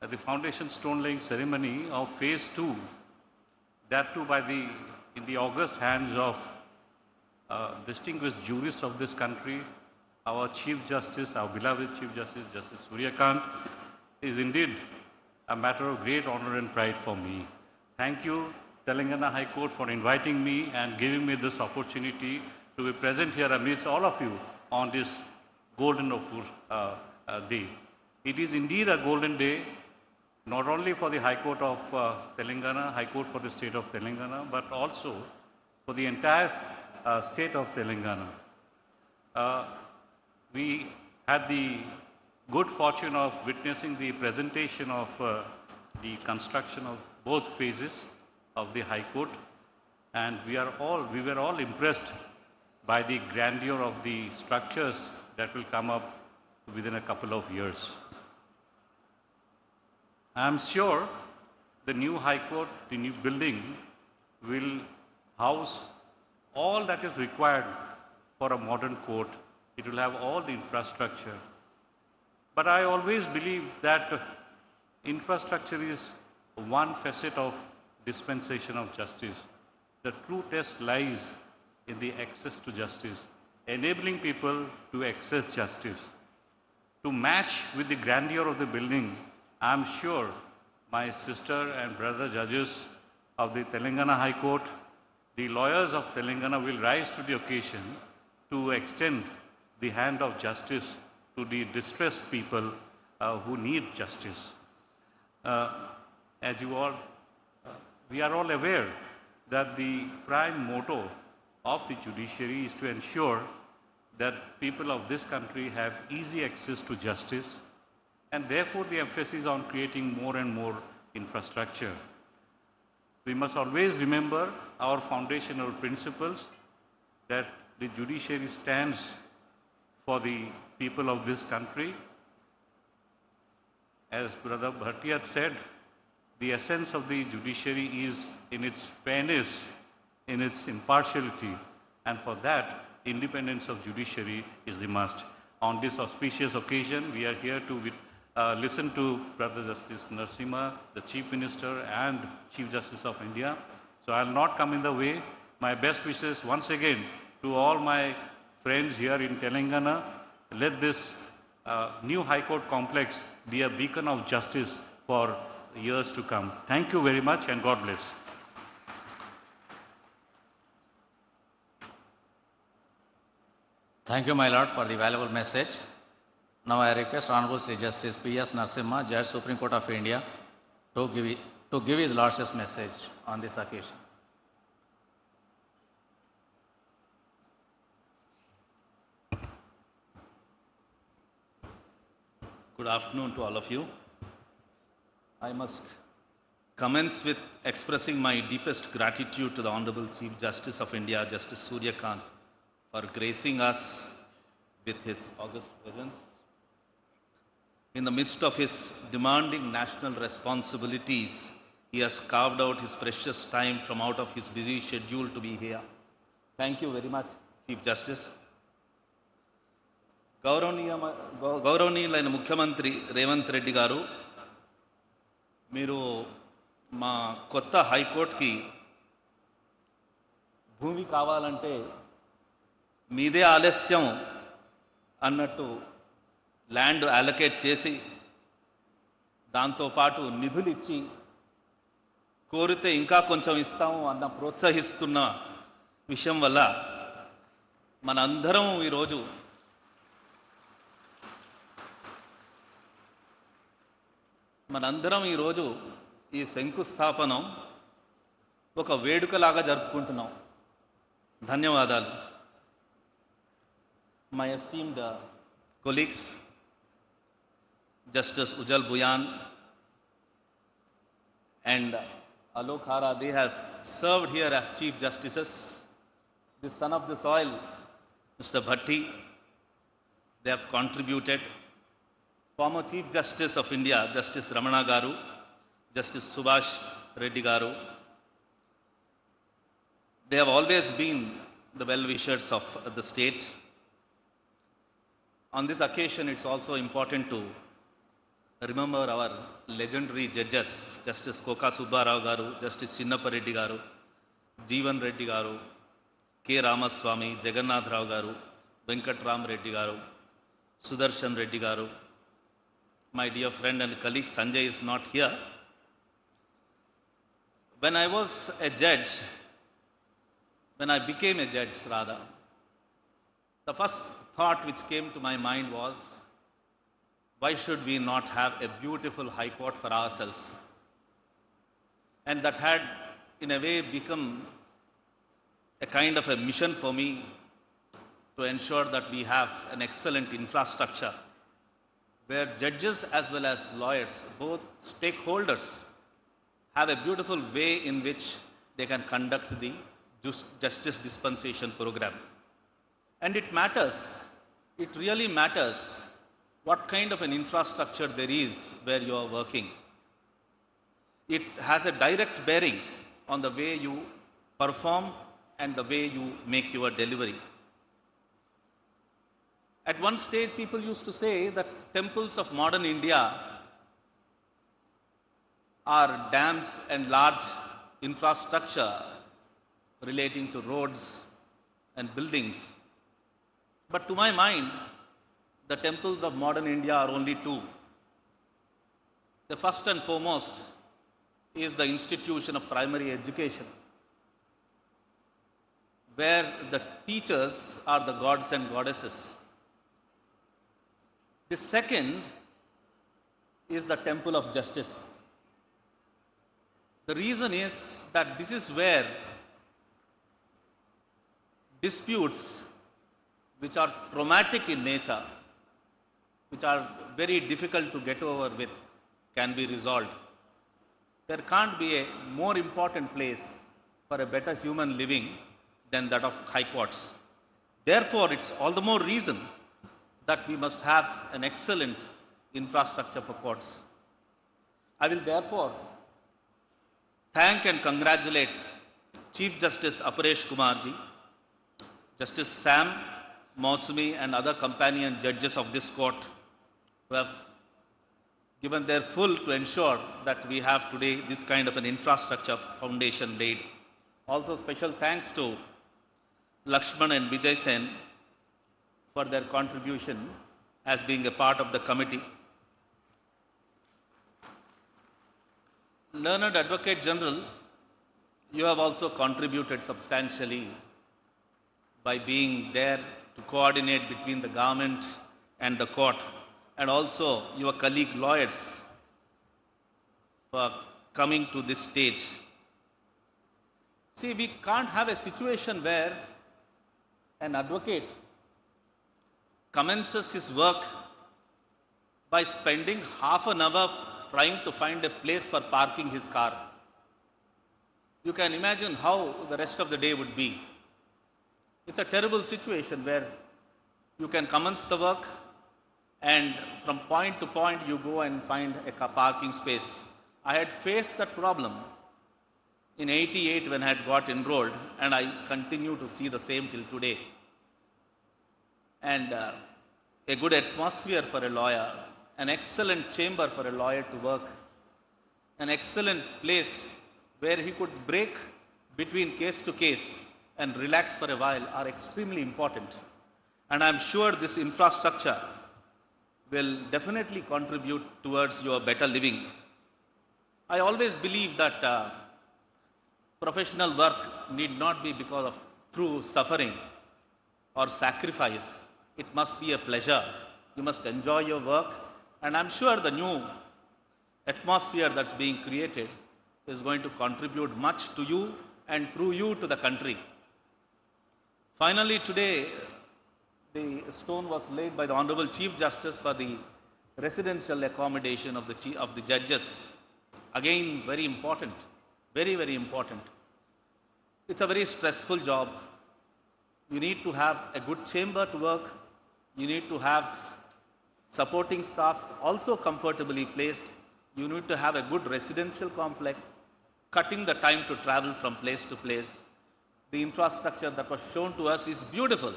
at the foundation stone laying ceremony of phase 2, that too in the august hands of distinguished jurists of this country, our Chief Justice, our beloved Chief Justice, Justice Suryakant, is indeed a matter of great honor and pride for me. Thank you, Telangana High Court, for inviting me and giving me this opportunity to be present here amidst all of you on this golden day. It is indeed a golden day, not only for the High Court of Telangana, High Court for the state of Telangana, but also for the entire state of Telangana. We had the good fortune of witnessing the presentation of the construction of both phases of the High Court, and we were all impressed by the grandeur of the structures that will come up within a couple of years. I am sure the new High Court, the new building, will house all that is required for a modern court. It will have all the infrastructure. But I always believe that infrastructure is one facet of dispensation of justice. The true test lies in the access to justice, enabling people to access justice. To match with the grandeur of the building, I am sure my sister and brother judges of the Telangana High Court, the lawyers of Telangana will rise to the occasion to extend the hand of justice to the distressed people who need justice. As you all, we are all aware that the prime motto of the judiciary is to ensure that people of this country have easy access to justice, and therefore the emphasis on creating more and more infrastructure. We must always remember our foundational principles, that the judiciary stands for the people of this country. As Brother Bhatti had said, the essence of the judiciary is in its fairness, in its impartiality, and for that, independence of judiciary is the must. On this auspicious occasion, we are here to listen to Brother Justice Narasimha, the Chief Minister and Chief Justice of India. So I will not come in the way. My best wishes once again to all my friends here in Telangana. Let this new High Court complex be a beacon of justice for years to come. Thank you very much and God bless. Thank you, my Lord, for the valuable message. Now I request Honorable Sri Justice P.S. Narasimha, Judge Supreme Court of India, to give his Lordship's message on this occasion. Good afternoon to all of you. I must commence with expressing my deepest gratitude to the Honorable Chief Justice of India, Justice Suryakant, for gracing us with his august presence. In the midst of his demanding national responsibilities, he has carved out his precious time from out of his busy schedule to be here. Thank you very much, Chief Justice. గౌరవనీయులైన ముఖ్యమంత్రి రేవంత్ రెడ్డి గారు, మీరు మా కొత్త హైకోర్టుకి భూమి కావాలంటే మీదే ఆలస్యం అన్నట్టు ల్యాండ్ అలొకేట్ చేసి దాంతోపాటు నిధులు ఇచ్చి కోరితే ఇంకా కొంచెం ఇస్తాము అన్న ప్రోత్సహిస్తున్న విషయం వల్ల మనందరం ఈరోజు ఈ శంకుస్థాపనం ఒక వేడుకలాగా జరుపుకుంటున్నాం. ధన్యవాదాలు. My esteemed colleagues, Justice Ujal Bhuyan and Alok Hara, they have served here as Chief Justices. The son of the soil, Mr. Bhatti, they have contributed. Former Chief Justice of India, Justice Ramana Garu, Justice Subhash Reddy Garu, they have always been the well-wishers of the state. On this occasion, it's also important to remember our legendary judges, Justice Koka Subbarao Garu, Justice Chinnappa Reddy Garu, Jeevan Reddy Garu, K. Ramaswamy, Jagannath Rao Garu, Venkat Ram Reddy Garu, Sudarshan Reddy Garu. My dear friend and colleague Sanjay is not here. When I was a judge, when I became a judge rather, the first thought which came to my mind was, why should we not have a beautiful high court for ourselves? And that had in a way become a kind of a mission for me to ensure that we have an excellent infrastructure where judges as well as lawyers, both stakeholders, have a beautiful way in which they can conduct the justice dispensation program. And it matters, it really matters what kind of an infrastructure there is where you are working. It has a direct bearing on the way you perform and the way you make your delivery. At one stage, people used to say that temples of modern India are dams and large infrastructure relating to roads and buildings. But to my mind, the temples of modern India are only two. The first and foremost is the institution of primary education, where the teachers are the gods and goddesses. The second is the temple of justice. The reason is that this is where disputes which are traumatic in nature, which are very difficult to get over with, can be resolved. There can't be a more important place for a better human living than that of high courts. Therefore, it's all the more reason that we must have an excellent infrastructure for courts. I will therefore thank and congratulate Chief Justice Aparesh Kumarji, Justice Sam, Mausami and other companion judges of this court who have given their full to ensure that we have today this kind of an infrastructure foundation laid. Also special thanks to Lakshman and Vijay Sen for their contribution as being a part of the committee. Learned Advocate General, you have also contributed substantially by being there to coordinate between the government and the court, and also your colleague lawyers for coming to this stage. See, we can't have a situation where an advocate commences his work by spending half an hour trying to find a place for parking his car. You can imagine how the rest of the day would be. It's a terrible situation where you can commence the work and from point to point you go and find a parking space. I had faced that problem in '88 when I had got enrolled, and I continue to see the same till today. And a good atmosphere for a lawyer, an excellent chamber for a lawyer to work, an excellent place where he could break between case to case and relax for a while are extremely important. And I'm sure this infrastructure will definitely contribute towards your better living. I always believe that professional work need not be because of through suffering or sacrifice. It must be a pleasure. You must enjoy your work. And I'm sure the new atmosphere that's being created is going to contribute much to you and through you to the country. Finally, today, the stone was laid by the Honorable Chief Justice for the residential accommodation of the judges. Again, very important, very, very important. It's a very stressful job. You need to have a good chamber to work. You need to have supporting staffs also comfortably placed. You need to have a good residential complex, cutting the time to travel from place to place. The infrastructure that was shown to us is beautiful.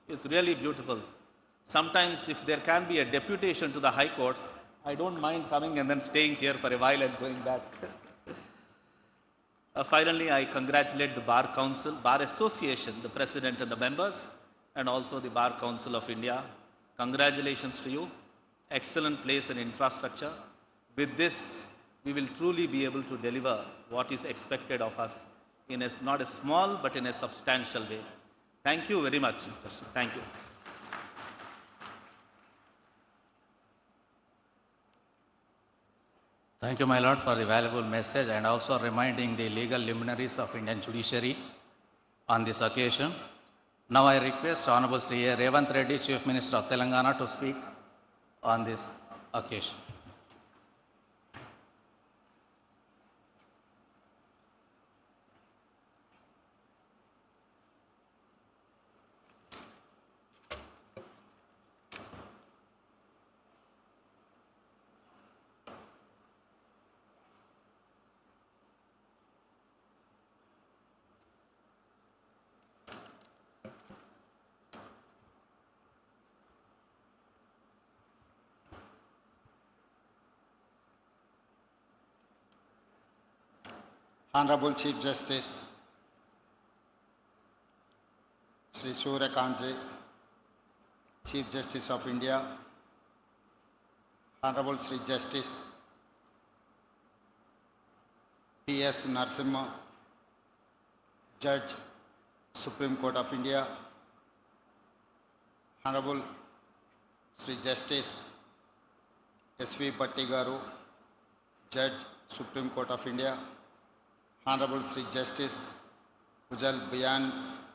It's really beautiful. Sometimes if there can be a deputation to the high courts, I don't mind coming and then staying here for a while and going back. Finally, I congratulate the Bar Council, Bar Association, the President and the members, and also the Bar Council of India. Congratulations to you. Excellent place and infrastructure. With this, we will truly be able to deliver what is expected of us in not a small, but in a substantial way. Thank you very much, Chief Justice. Thank you. Thank you, my Lord, for the valuable message and also reminding the legal luminaries of Indian judiciary on this occasion. Now I request Honorable Sri Revanth Reddy, Chief Minister of Telangana, to speak on this occasion. Honorable Chief Justice Sri Suryakanth, Chief Justice of India, Honorable Sri Justice P.S. Narasimha, Judge, Supreme Court of India, Honorable Sri Justice S.V. Bhatti Garu, Judge, Supreme Court of India, Honorable Sri Justice Ujal Bhuyan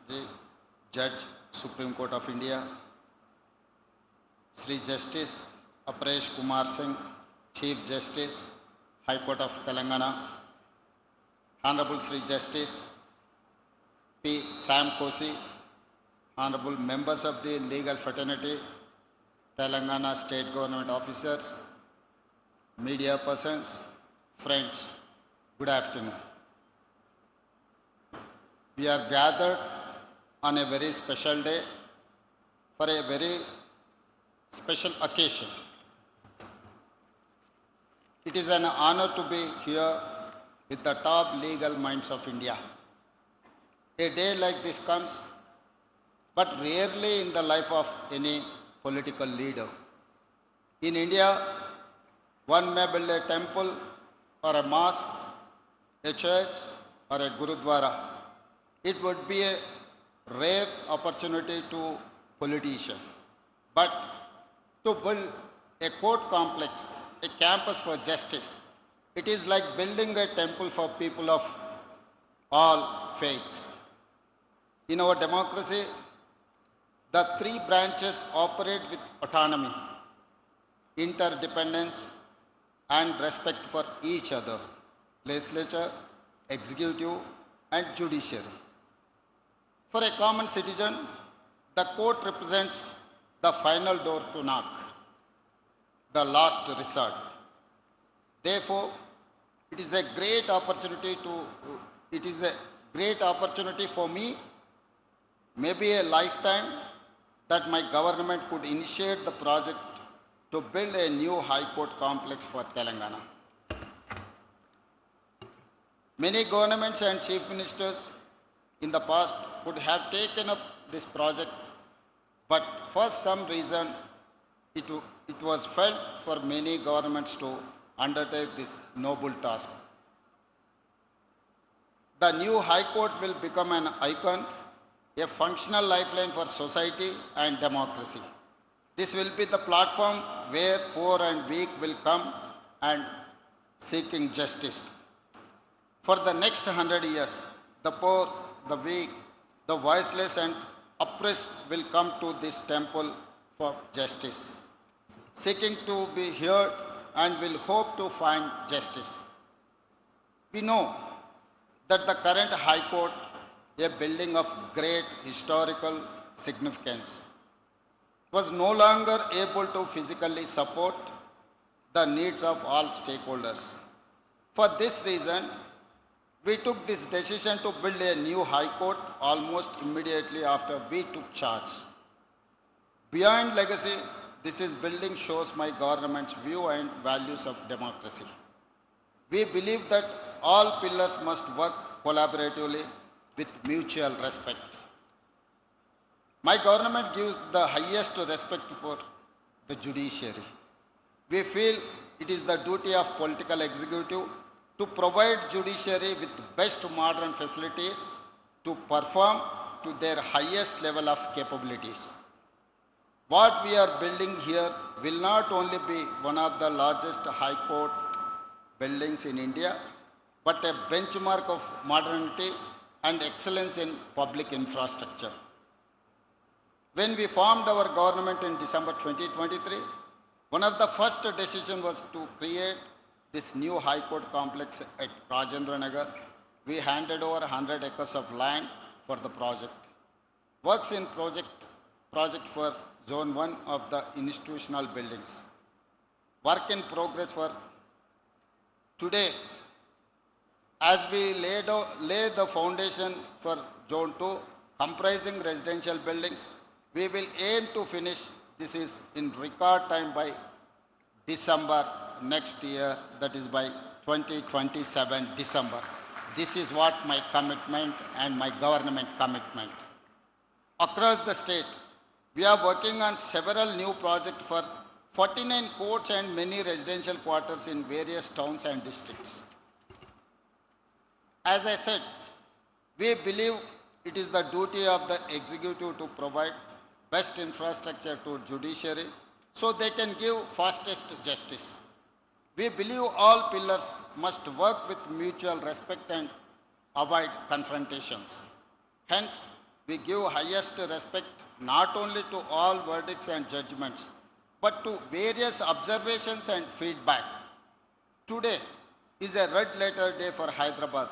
ji, Judge, Supreme Court of India, Sri Justice Aparesh Kumar Singh, Chief Justice, High Court of Telangana, Honorable Sri Justice P. Sam Kosi, Honorable members of the legal fraternity, Telangana state government officers, media persons, friends, good afternoon. We are gathered on a very special day for a very special occasion. It is an honor to be here with the top legal minds of India. A day like this comes, but rarely in the life of any political leader. In India, one may build a temple or a mosque, a church or a gurudwara. It would be a rare opportunity to politicians. But to build a court complex, a campus for justice, it is like building a temple for people of all faiths. In our democracy, the three branches operate with autonomy, interdependence, and respect for each other: legislature, executive, and judiciary. For a common citizen, the court represents the final door to knock, the last resort. Therefore, it is a great opportunity for me, maybe a lifetime, that my government could initiate the project to build a new high court complex for Telangana. Many governments and chief ministers in the past would have taken up this project, but for some reason it was felt for many governments to undertake this noble task. The new High Court will become an icon, a functional lifeline for society and democracy. This will be the platform where poor and weak will come and seeking justice. For the next 100 years, the poor, the weak, the voiceless and oppressed will come to this temple for justice. seeking to be heard and will hope to find justice. We know that the current High Court, a building of great historical significance, was no longer able to physically support the needs of all stakeholders. For this reason, we took this decision to build a new High Court almost immediately after we took charge. Beyond legacy, this building shows my government's view and values of democracy. We believe that all pillars must work collaboratively with mutual respect. My government gives the highest respect for the judiciary. We feel it is the duty of political executive to provide judiciary with best modern facilities to perform to their highest level of capabilities. What we are building here will not only be one of the largest High Court buildings in India, but a benchmark of modernity and excellence in public infrastructure. When we formed our government in December 2023, one of the first decisions was to create this new High Court complex at Rajendra Nagar. We handed over 100 acres of land for the project. Works in project for Zone 1 of the institutional buildings. Work in progress for today. As we lay the foundation for Zone 2, comprising residential buildings, we will aim to finish this in record time by December next year, that is by 2027 December. This is what my commitment and my government commitment. Across the state, we are working on several new projects for 49 courts and many residential quarters in various towns and districts. As I said, we believe it is the duty of the executive to provide best infrastructure to judiciary so they can give fastest justice. We believe all pillars must work with mutual respect and avoid confrontations. Hence, we give highest respect not only to all verdicts and judgments, but to various observations and feedback. Today is a red letter day for Hyderabad.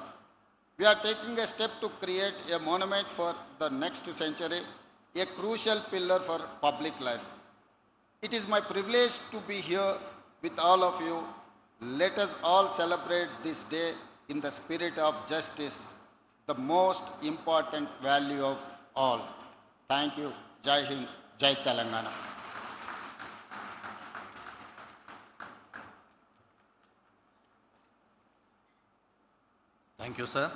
We are taking a step to create a monument for the next century, a crucial pillar for public life. It is my privilege to be here with all of you. Let us all celebrate this day in the spirit of justice, the most important value of all. Thank you. Jai Hind, Jai Telangana. Thank you, sir.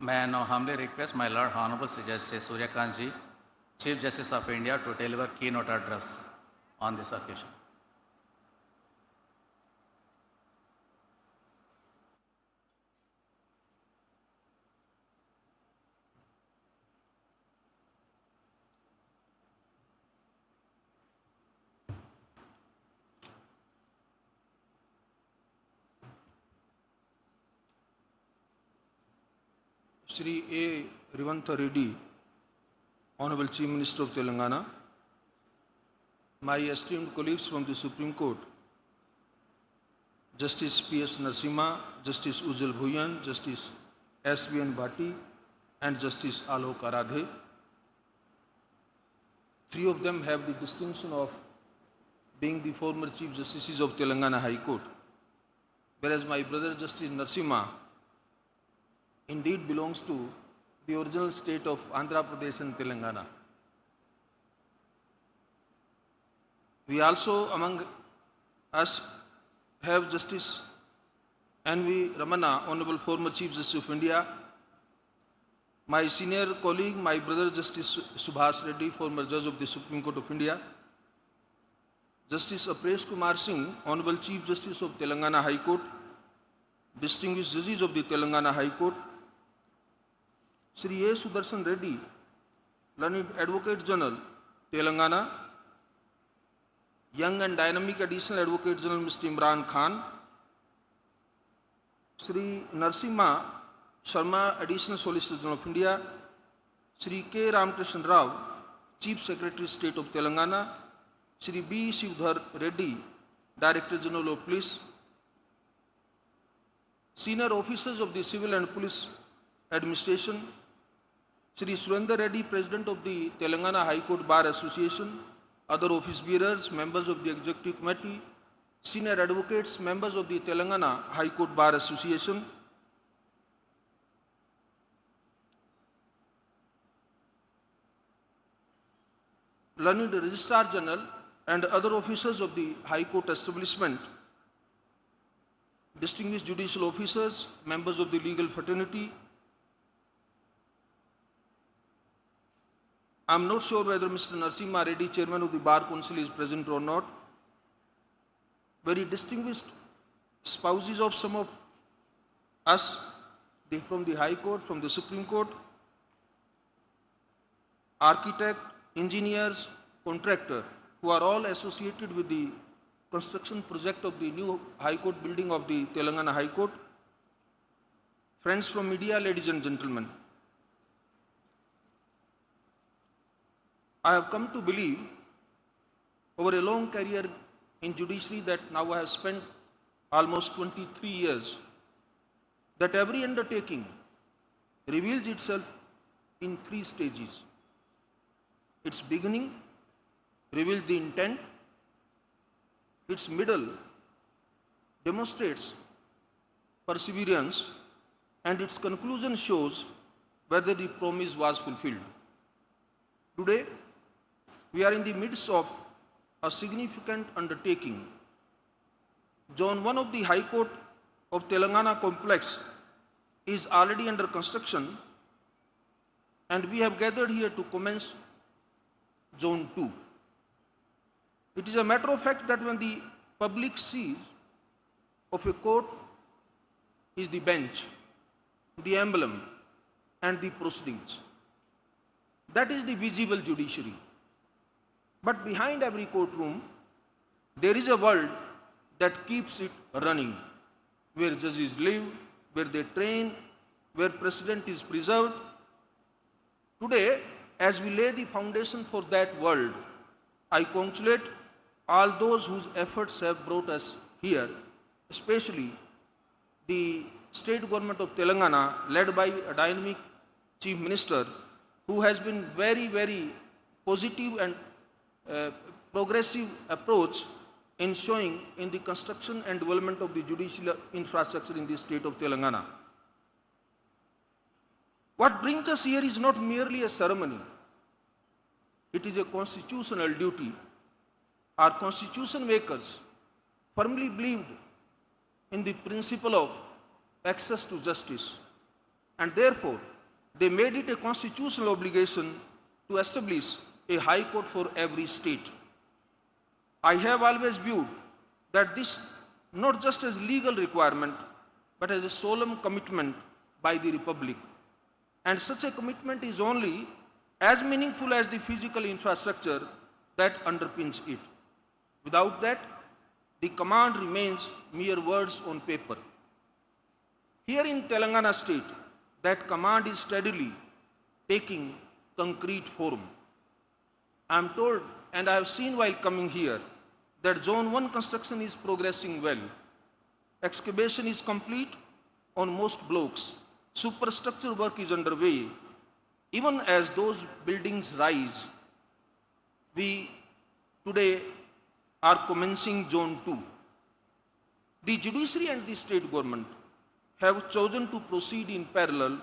May I now humbly request my Lord Honorable Sri Justice Surya Kantji, Chief Justice of India, to deliver keynote address on this occasion. Shri A. Revanth Reddy, Honorable Chief Minister of Telangana, my esteemed colleagues from the Supreme Court, Justice P.S. Narasimha, Justice Ujal Bhuyan, Justice S.V.N. Bhatti, and Justice Alok Aradhe. Three of them have the distinction of being the former Chief Justices of Telangana High Court, whereas my brother Justice Narasimha indeed belongs to the original state of Andhra Pradesh and Telangana. We also among us have Justice N.V. Ramana, Honorable former Chief Justice of India, my senior colleague, my brother Justice Subhash Reddy, former Judge of the Supreme Court of India, Justice Apresh Kumar Singh, Honorable Chief Justice of Telangana High Court, distinguished judges of the Telangana High Court, Shri A. Sudarshan Reddy, Learned Advocate General, Telangana, Young and Dynamic Additional Advocate General Mr. Imran Khan, Shri Narasimha Sharma, Additional Solicitor General of India, Shri K. Ramakrishna Rao, Chief Secretary State of Telangana, Shri B. Shivdhar Reddy, Director General of Police, senior officers of the Civil and Police Administration, Shri Surendra Reddy, President of the Telangana High Court Bar Association, other office bearers, members of the Executive Committee, senior advocates, members of the Telangana High Court Bar Association, learned Registrar General and other officers of the High Court establishment, distinguished judicial officers, members of the legal fraternity. I am not sure whether Mr. Narasimha Reddy, Chairman of the Bar Council, is present or not. Very distinguished spouses of some of us from the High Court, from the Supreme Court, architect, engineers, contractor, who are all associated with the construction project of the new High Court building of the Telangana High Court. Friends from media, ladies and gentlemen, I have come to believe over a long career in judiciary that now I have spent almost 23 years, that every undertaking reveals itself in 3 stages. Its beginning reveals the intent, its middle demonstrates perseverance, and its conclusion shows whether the promise was fulfilled. Today, we are in the midst of a significant undertaking. Zone 1 of the High Court of Telangana complex is already under construction, and we have gathered here to commence Zone 2. It is a matter of fact that when the public sees of a court is the bench, the emblem, and the proceedings. That is the visible judiciary. But behind every courtroom, there is a world that keeps it running, where judges live, where they train, where precedent is preserved. Today, as we lay the foundation for that world, I congratulate all those whose efforts have brought us here, especially the state government of Telangana, led by a dynamic chief minister, who has been very, very positive and progressive approach in showing in the construction and development of the judicial infrastructure in the state of Telangana. What brings us here is not merely a ceremony. It is a constitutional duty. Our constitution makers firmly believed in the principle of access to justice, and therefore they made it a constitutional obligation to establish a high court for every state. I have always viewed that this not just as legal requirement, but as a solemn commitment by the Republic. And such a commitment is only as meaningful as the physical infrastructure that underpins it. Without that, the command remains mere words on paper. Here in Telangana state, that command is steadily taking concrete form. I am told, and I have seen while coming here, that Zone 1 construction is progressing well. Excavation is complete on most blocks. Superstructure work is underway. Even as those buildings rise, we today are commencing Zone 2. The judiciary and the state government have chosen to proceed in parallel,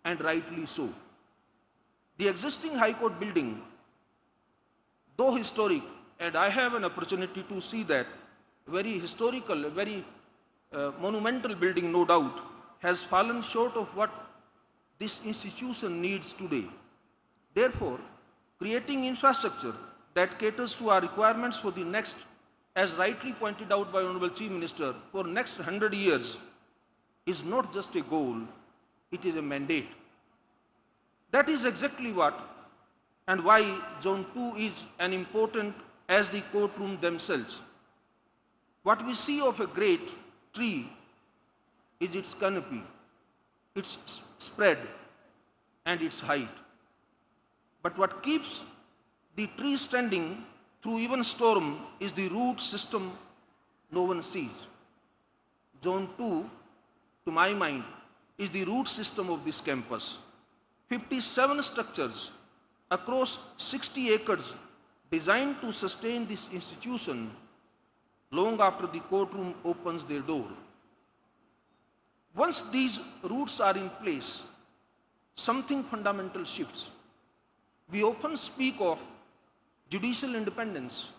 and rightly so. The existing High Court building, though historic, and I have an opportunity to see that, very historical, very monumental building, no doubt, has fallen short of what this institution needs today. Therefore, creating infrastructure that caters to our requirements for the next, as rightly pointed out by Honorable Chief Minister, for next 100 years is not just a goal, it is a mandate. That is exactly what and why Zone 2 is an important as the courtroom themselves. What we see of a great tree is its canopy, its spread, and its height. But what keeps the tree standing through even storm is the root system no one sees. Zone 2, to my mind, is the root system of this campus. 57 structures across 60 acres designed to sustain this institution long after the courtroom opens their door. Once these roots are in place, something fundamental shifts. We often speak of judicial independence,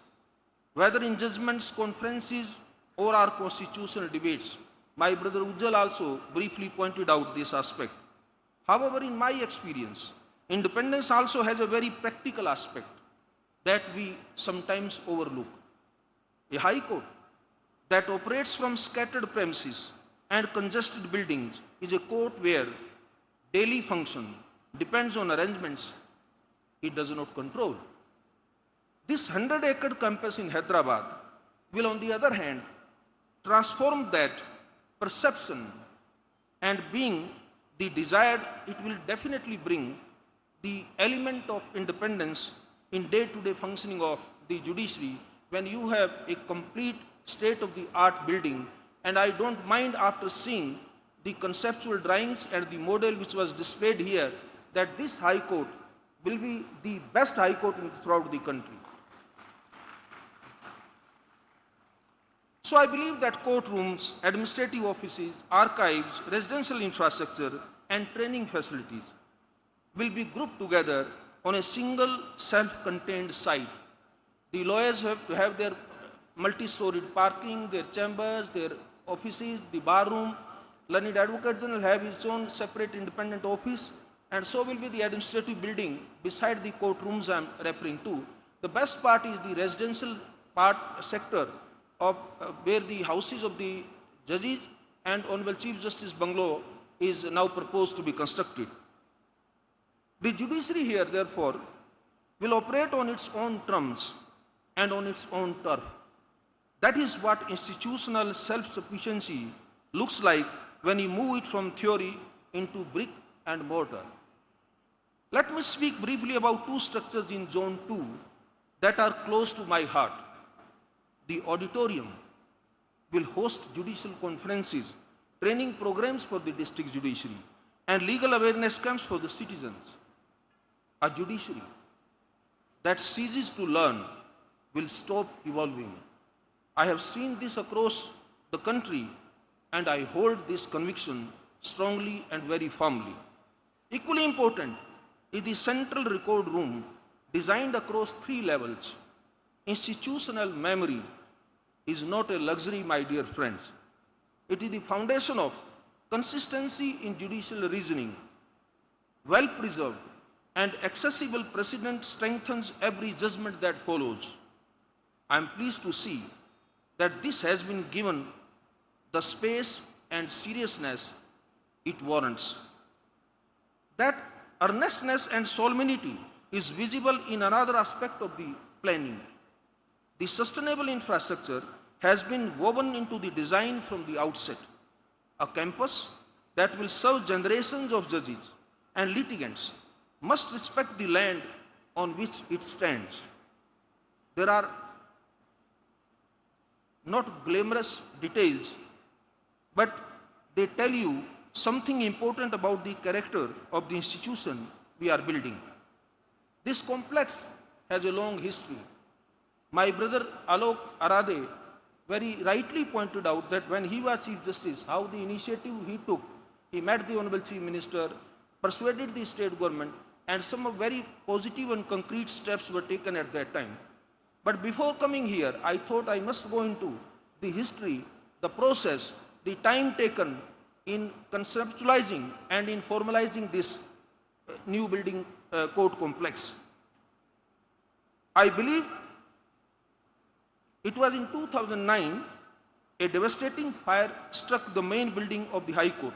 whether in judgments, conferences, or our constitutional debates. My brother Ujal also briefly pointed out this aspect. However, in my experience, independence also has a very practical aspect that we sometimes overlook. A high court that operates from scattered premises and congested buildings is a court where daily function depends on arrangements it does not control. This 100-acre campus in Hyderabad will, on the other hand, transform that perception, and being the desired, it will definitely bring the element of independence in day-to-day functioning of the judiciary when you have a complete state-of-the-art building. And I don't mind, after seeing the conceptual drawings and the model which was displayed here, that this high court will be the best high court throughout the country. So I believe that courtrooms, administrative offices, archives, residential infrastructure, and training facilities will be grouped together on a single self-contained site. The lawyers have to have their multi-storied parking, their chambers, their offices, the bar room. Learned Advocate General have its own separate independent office, and so will be the administrative building beside the courtrooms I am referring to. The best part is the residential sector of where the houses of the judges and Honorable Chief Justice Bungalow is now proposed to be constructed. The judiciary here, therefore, will operate on its own terms and on its own turf. That is what institutional self-sufficiency looks like when you move it from theory into brick and mortar. Let me speak briefly about two structures in Zone 2 that are close to my heart. The auditorium will host judicial conferences, training programs for the district judiciary, and legal awareness camps for the citizens. A judiciary that ceases to learn will stop evolving. I have seen this across the country, and I hold this conviction strongly and very firmly. Equally important is the central record room designed across 3 levels. Institutional memory is not a luxury, my dear friends. It is the foundation of consistency in judicial reasoning. Well preserved and accessible precedent strengthens every judgment that follows. I am pleased to see that this has been given the space and seriousness it warrants. That earnestness and solemnity is visible in another aspect of the planning. The sustainable infrastructure has been woven into the design from the outset. A campus that will serve generations of judges and litigants must respect the land on which it stands. There are not glamorous details, but they tell you something important about the character of the institution we are building. This complex has a long history. My brother Alok Arade very rightly pointed out that when he was Chief Justice, how the initiative he took, he met the Honorable Chief Minister, persuaded the state government, and some very positive and concrete steps were taken at that time. But before coming here, I thought I must go into the history, the process, the time taken in conceptualizing and in formalizing this new building court complex. I believe it was in 2009, a devastating fire struck the main building of the High Court.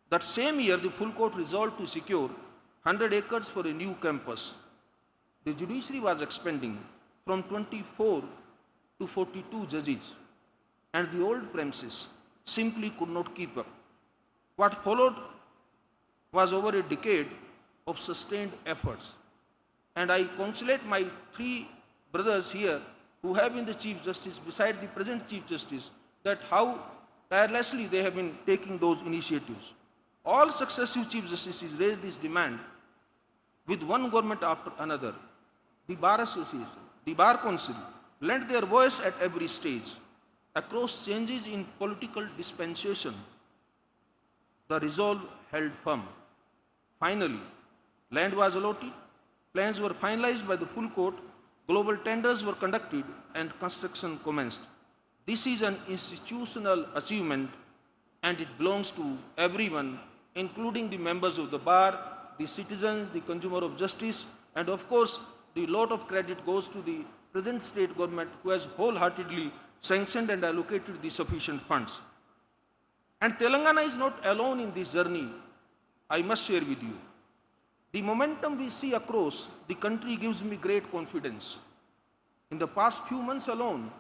That same year, the full court resolved to secure 100 acres for a new campus. The judiciary was expanding from 24 to 42 judges, and the old premises simply could not keep up. What followed was over a decade of sustained efforts. And I congratulate my three brothers here who have been the Chief Justice beside the present Chief Justice, that how tirelessly they have been taking those initiatives. All successive Chief Justices raised this demand with one government after another. The Bar Association, the Bar Council lent their voice at every stage. Across changes in political dispensation, the resolve held firm. Finally, land was allotted, plans were finalized by the full court, global tenders were conducted, and construction commenced. This is an institutional achievement, and it belongs to everyone, including the members of the bar, the citizens, the consumer of justice, and of course, the lot of credit goes to the present state government who has wholeheartedly sanctioned and allocated the sufficient funds. And Telangana is not alone in this journey, I must share with you. The momentum we see across the country gives me great confidence. In the past few months alone,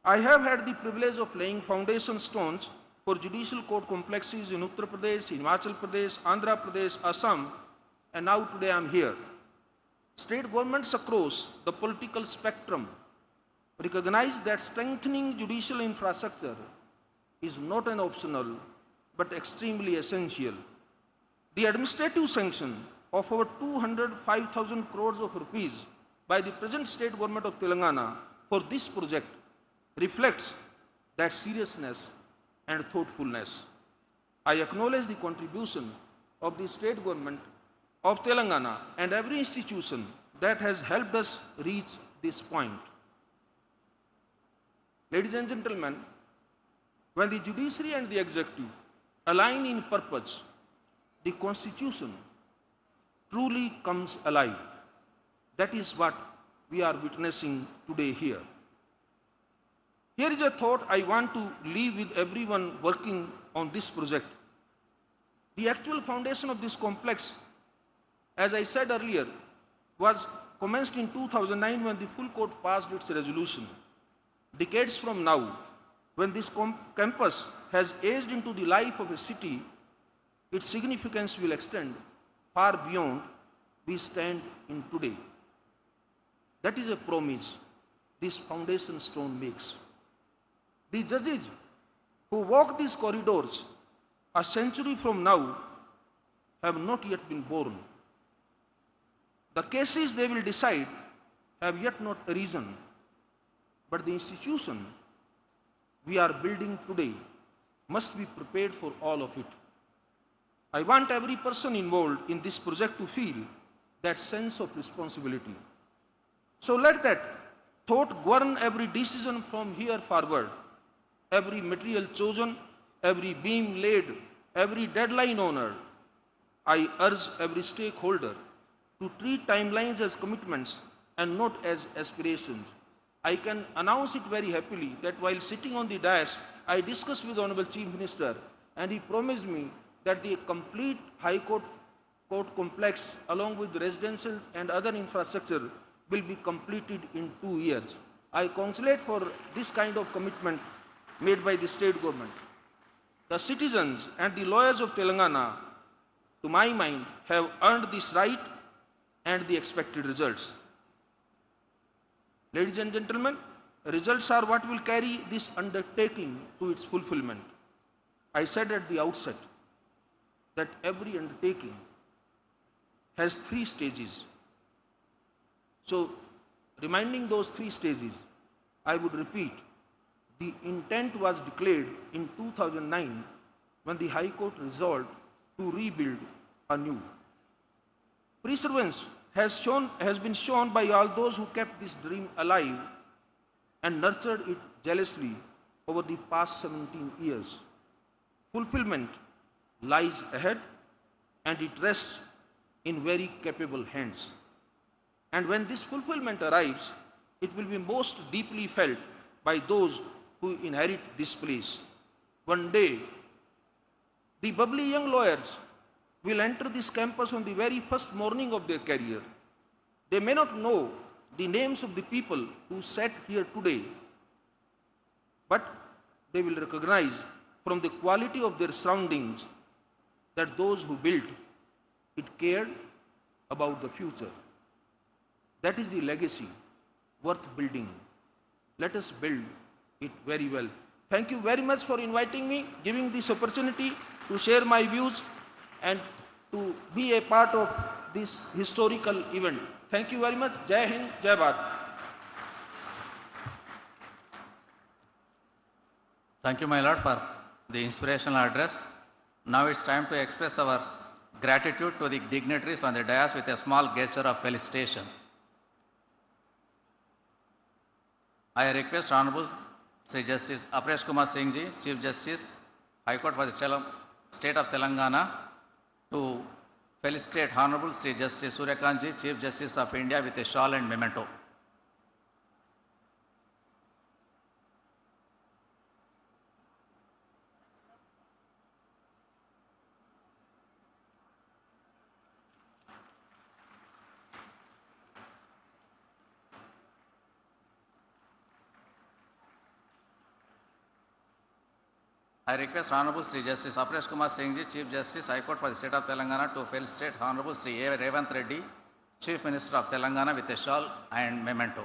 I have had the privilege of laying foundation stones for judicial court complexes in Uttar Pradesh, Himachal Pradesh, Andhra Pradesh, Assam, and now today I am here. State governments across the political spectrum recognize that strengthening judicial infrastructure is not an optional but extremely essential. The administrative sanction of over 205,000 crores of rupees by the present state government of Telangana for this project reflects that seriousness and thoughtfulness. I acknowledge the contribution of the state government of Telangana and every institution that has helped us reach this point. Ladies and gentlemen, when the judiciary and the executive align in purpose, the Constitution truly comes alive. That is what we are witnessing today here. Here is a thought I want to leave with everyone working on this project. The actual foundation of this complex, as I said earlier, was commenced in 2009 when the full court passed its resolution. Decades from now, when this campus has aged into the life of a city, its significance will extend far beyond we stand in today. That is a promise this foundation stone makes. The judges who walk these corridors a century from now have not yet been born. The cases they will decide have yet not arisen, but the institution we are building today must be prepared for all of it. I want every person involved in this project to feel that sense of responsibility. So let that thought govern every decision from here forward, every material chosen, every beam laid, every deadline honored. I urge every stakeholder to treat timelines as commitments and not as aspirations. I can announce it very happily that while sitting on the dais, I discussed with Honorable Chief Minister and he promised me that the complete High Court complex along with residential and other infrastructure will be completed in 2 years. I congratulate for this kind of commitment made by the state government. The citizens and the lawyers of Telangana, to my mind, have earned this right and the expected results. Ladies and gentlemen, results are what will carry this undertaking to its fulfillment. I said at the outset that every undertaking has 3 stages. So, reminding those 3 stages, I would repeat, the intent was declared in 2009 when the High Court resolved to rebuild anew. Perseverance has been shown by all those who kept this dream alive and nurtured it jealously over the past 17 years. Fulfillment lies ahead and it rests in very capable hands. And when this fulfillment arrives, it will be most deeply felt by those who inherit this place. One day, the bubbly young lawyers will enter this campus on the very first morning of their career. They may not know the names of the people who sat here today, but they will recognize from the quality of their surroundings that those who built it cared about the future. That is the legacy worth building. Let us build it very well. Thank you very much for inviting me, giving this opportunity to share my views and to be a part of this historical event. Thank you very much. Jai Hind, Jai Bharat. Thank you, my lord, for the inspirational address. Now it's time to express our gratitude to the dignitaries on the dais with a small gesture of felicitation. I request Honorable Sri Justice Apresh Kumar Singh Ji, Chief Justice, High Court for the State of Telangana, to felicitate Honorable Sri Justice Suryakant Ji, Chief Justice of India, with a shawl and memento. I request Honorable Sri Justice Apresh Kumar Singh Ji, Chief Justice, High Court for the State of Telangana, to felicitate Honorable Sri Revanth Reddy, Chief Minister of Telangana, with a shawl and memento.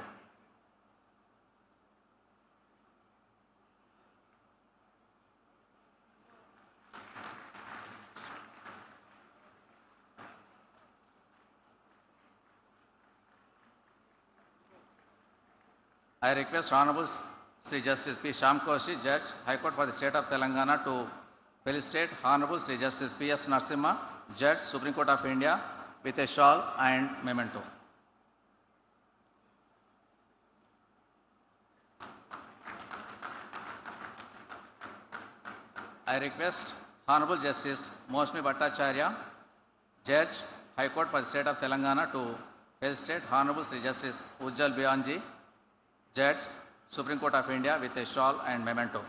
I request Honorable Sri Justice P. Shamkoshi, Judge, High Court for the State of Telangana, to felicitate Honorable Sri Justice P.S. Narasimha, Judge, Supreme Court of India, with a shawl and memento. I request Honorable Justice Mosmi Bhattacharya, Judge, High Court for the State of Telangana, to felicitate Honorable Sri Justice Ujal Bhuyan, Judge, Supreme Court of India, with a shawl and memento.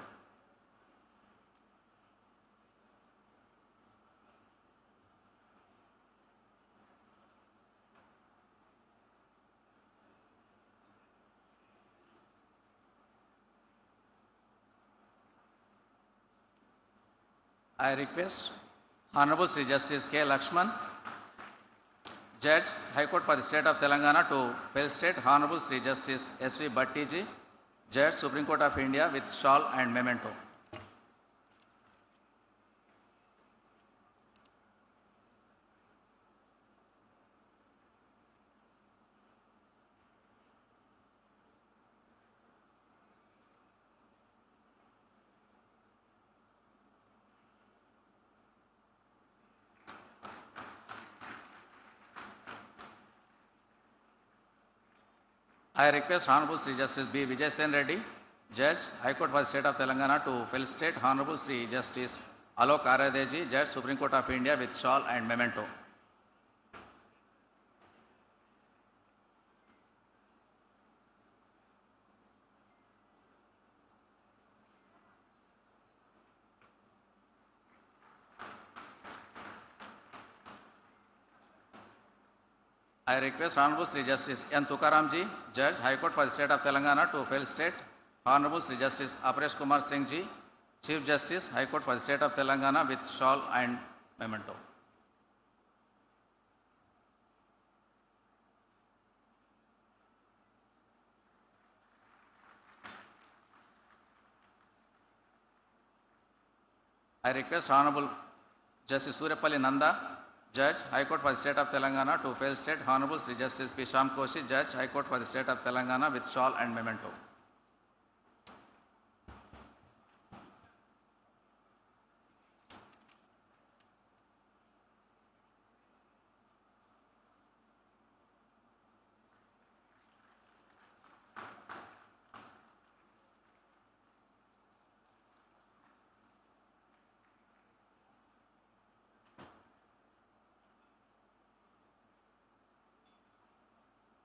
I request Honorable Sri Justice K. Lakshman, Judge, High Court for the State of Telangana, to felicitate Honorable Sri Justice S.V. Bhattiji, Judge, Supreme Court of India, with shawl and memento. I request Honorable Sri Justice B. Vijay Sen Reddy, Judge, High Court for the State of Telangana, to felicitate Honorable Sri Justice Alok Aradeji, Judge, Supreme Court of India, with shawl and memento. I request Honorable Sri Justice N. Tukaramji, Judge, High Court for the State of Telangana, to felicitate Honorable Sri Justice Apresh Kumar Singh Ji, Chief Justice, High Court for the State of Telangana, with shawl and memento. I request Honorable Justice Suryapalli Nanda, Judge, High Court for the State of Telangana, to felicitate Honorable Sri Justice P. Shamkoshi, Judge, High Court for the State of Telangana, with shawl and memento.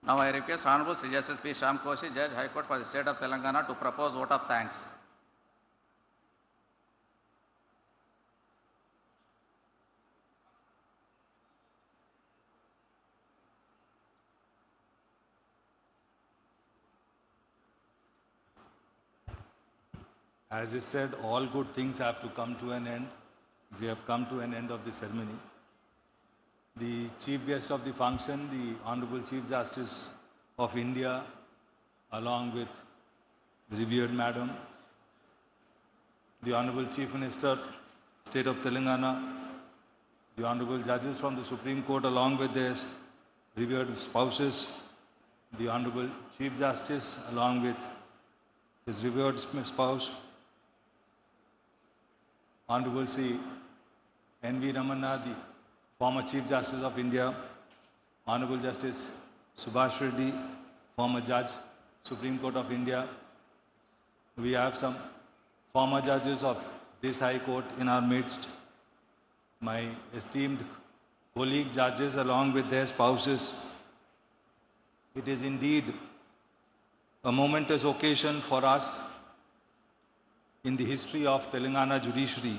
Now I request Honorable Sri Justice P. Shamkoshi, Judge, High Court for the State of Telangana, to propose vote of thanks. As I said, all good things have to come to an end. We have come to an end of the ceremony. The chief guest of the function, the Honorable Chief Justice of India, along with the revered Madam, the Honorable Chief Minister, State of Telangana, the Honorable Judges from the Supreme Court, along with their revered spouses, the Honorable Chief Justice, along with his revered spouse, Honorable Sri N.V. Ramana, the former Chief Justice of India, Honorable Justice Subhash Reddy, former Judge, Supreme Court of India. We have some former judges of this High Court in our midst. My esteemed colleague judges along with their spouses. It is indeed a momentous occasion for us in the history of Telangana judiciary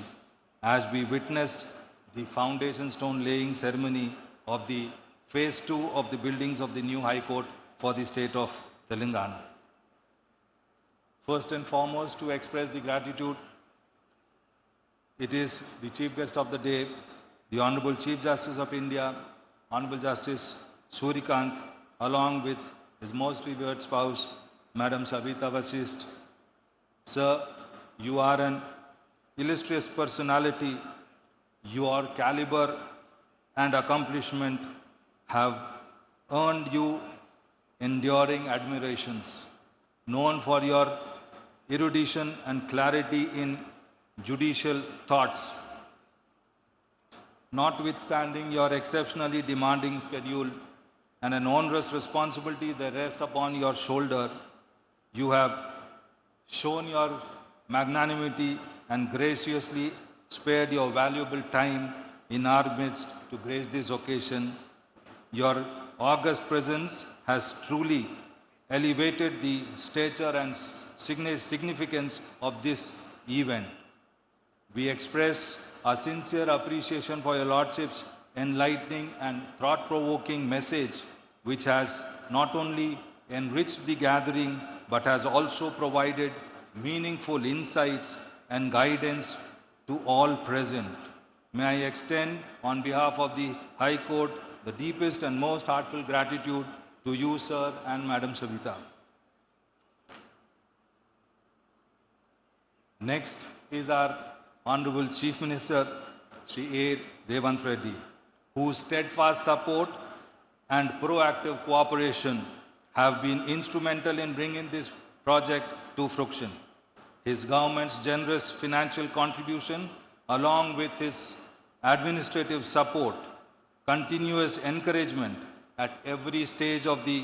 as we witness the foundation stone laying ceremony of the phase 2 of the buildings of the new High Court for the state of Telangana. First and foremost, to express the gratitude, it is the Chief Guest of the day, the Honorable Chief Justice of India, Honorable Justice Suryakant, along with his most revered spouse, Madam Savita Vasisht. Sir, you are an illustrious personality. Your caliber and accomplishment have earned you enduring admirations. Known for your erudition and clarity in judicial thoughts. Notwithstanding your exceptionally demanding schedule and an onerous responsibility that rests upon your shoulder, you have shown your magnanimity and graciously spared your valuable time in our midst to grace this occasion. Your august presence has truly elevated the stature and significance of this event. We express our sincere appreciation for your Lordship's enlightening and thought-provoking message, which has not only enriched the gathering, but has also provided meaningful insights and guidance to all present. May I extend, on behalf of the High Court, the deepest and most heartfelt gratitude to you, sir, and Madam Savita. Next is our Honorable Chief Minister, Sri A. Revanth Reddy, whose steadfast support and proactive cooperation have been instrumental in bringing this project to fruition. His government's generous financial contribution, along with his administrative support, continuous encouragement at every stage of the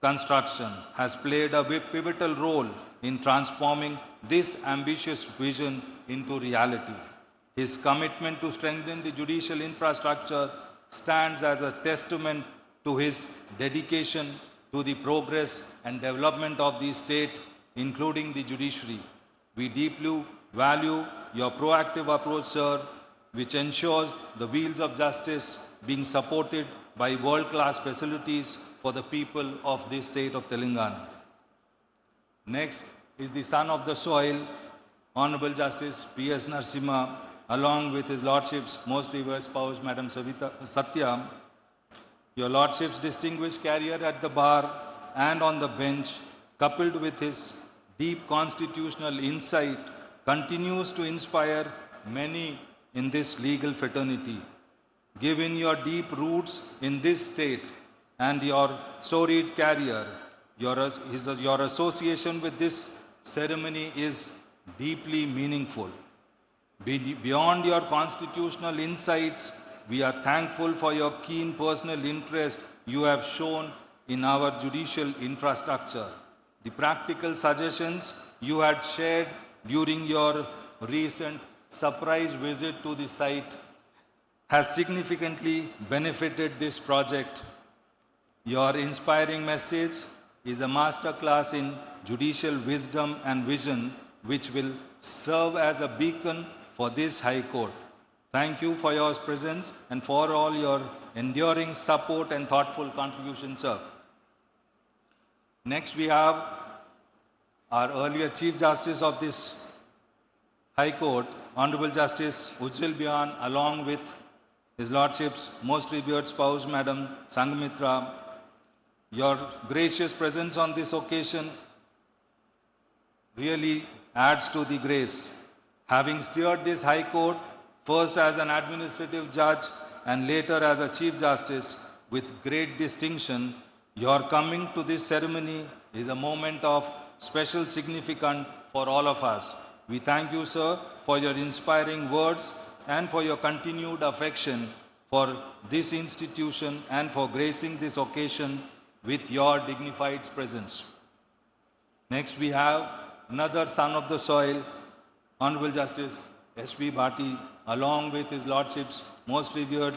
construction, has played a pivotal role in transforming this ambitious vision into reality. His commitment to strengthen the judicial infrastructure stands as a testament to his dedication to the progress and development of the state, including the judiciary. We deeply value your proactive approach, sir, which ensures the wheels of justice being supported by world-class facilities for the people of the state of Telangana. Next is the son of the soil, Honorable Justice P.S. Narasimha, along with his Lordship's most revered spouse, Madam Satya. Your Lordship's distinguished career at the bar and on the bench, coupled with his deep constitutional insight, continues to inspire many in this legal fraternity. Given your deep roots in this state and your storied career, your association with this ceremony is deeply meaningful. Beyond your constitutional insights, we are thankful for your keen personal interest you have shown in our judicial infrastructure. The practical suggestions you had shared during your recent surprise visit to the site has significantly benefited this project. Your inspiring message is a masterclass in judicial wisdom and vision, which will serve as a beacon for this High Court. Thank you for your presence and for all your enduring support and thoughtful contributions, sir. Next, we have our earlier Chief Justice of this High Court, Honorable Justice Ujal Bhuyan, along with his Lordship's most revered spouse, Madam Sangamitra. Your gracious presence on this occasion really adds to the grace. Having steered this High Court, first as an administrative judge and later as a Chief Justice, with great distinction, your coming to this ceremony is a moment of special significance for all of us. We thank you, sir, for your inspiring words and for your continued affection for this institution and for gracing this occasion with your dignified presence. Next, we have another son of the soil, Honorable Justice S.B. Bhati, along with His Lordship's most revered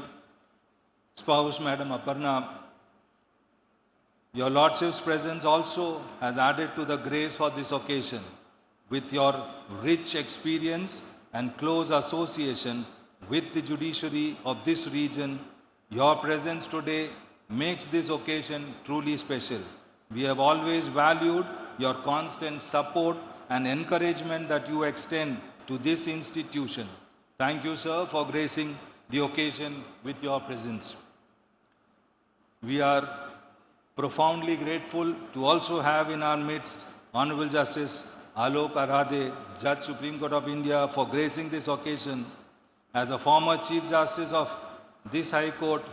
spouse, Madam Aparna. Your Lordship's presence also has added to the grace of this occasion. With your rich experience and close association with the judiciary of this region, your presence today makes this occasion truly special. We have always valued your constant support and encouragement that you extend to this institution. Thank you, sir, for gracing the occasion with your presence. We are profoundly grateful to also have in our midst Honorable Justice Alok Aradhe, Judge Supreme Court of India, for gracing this occasion. As a former Chief Justice of this High Court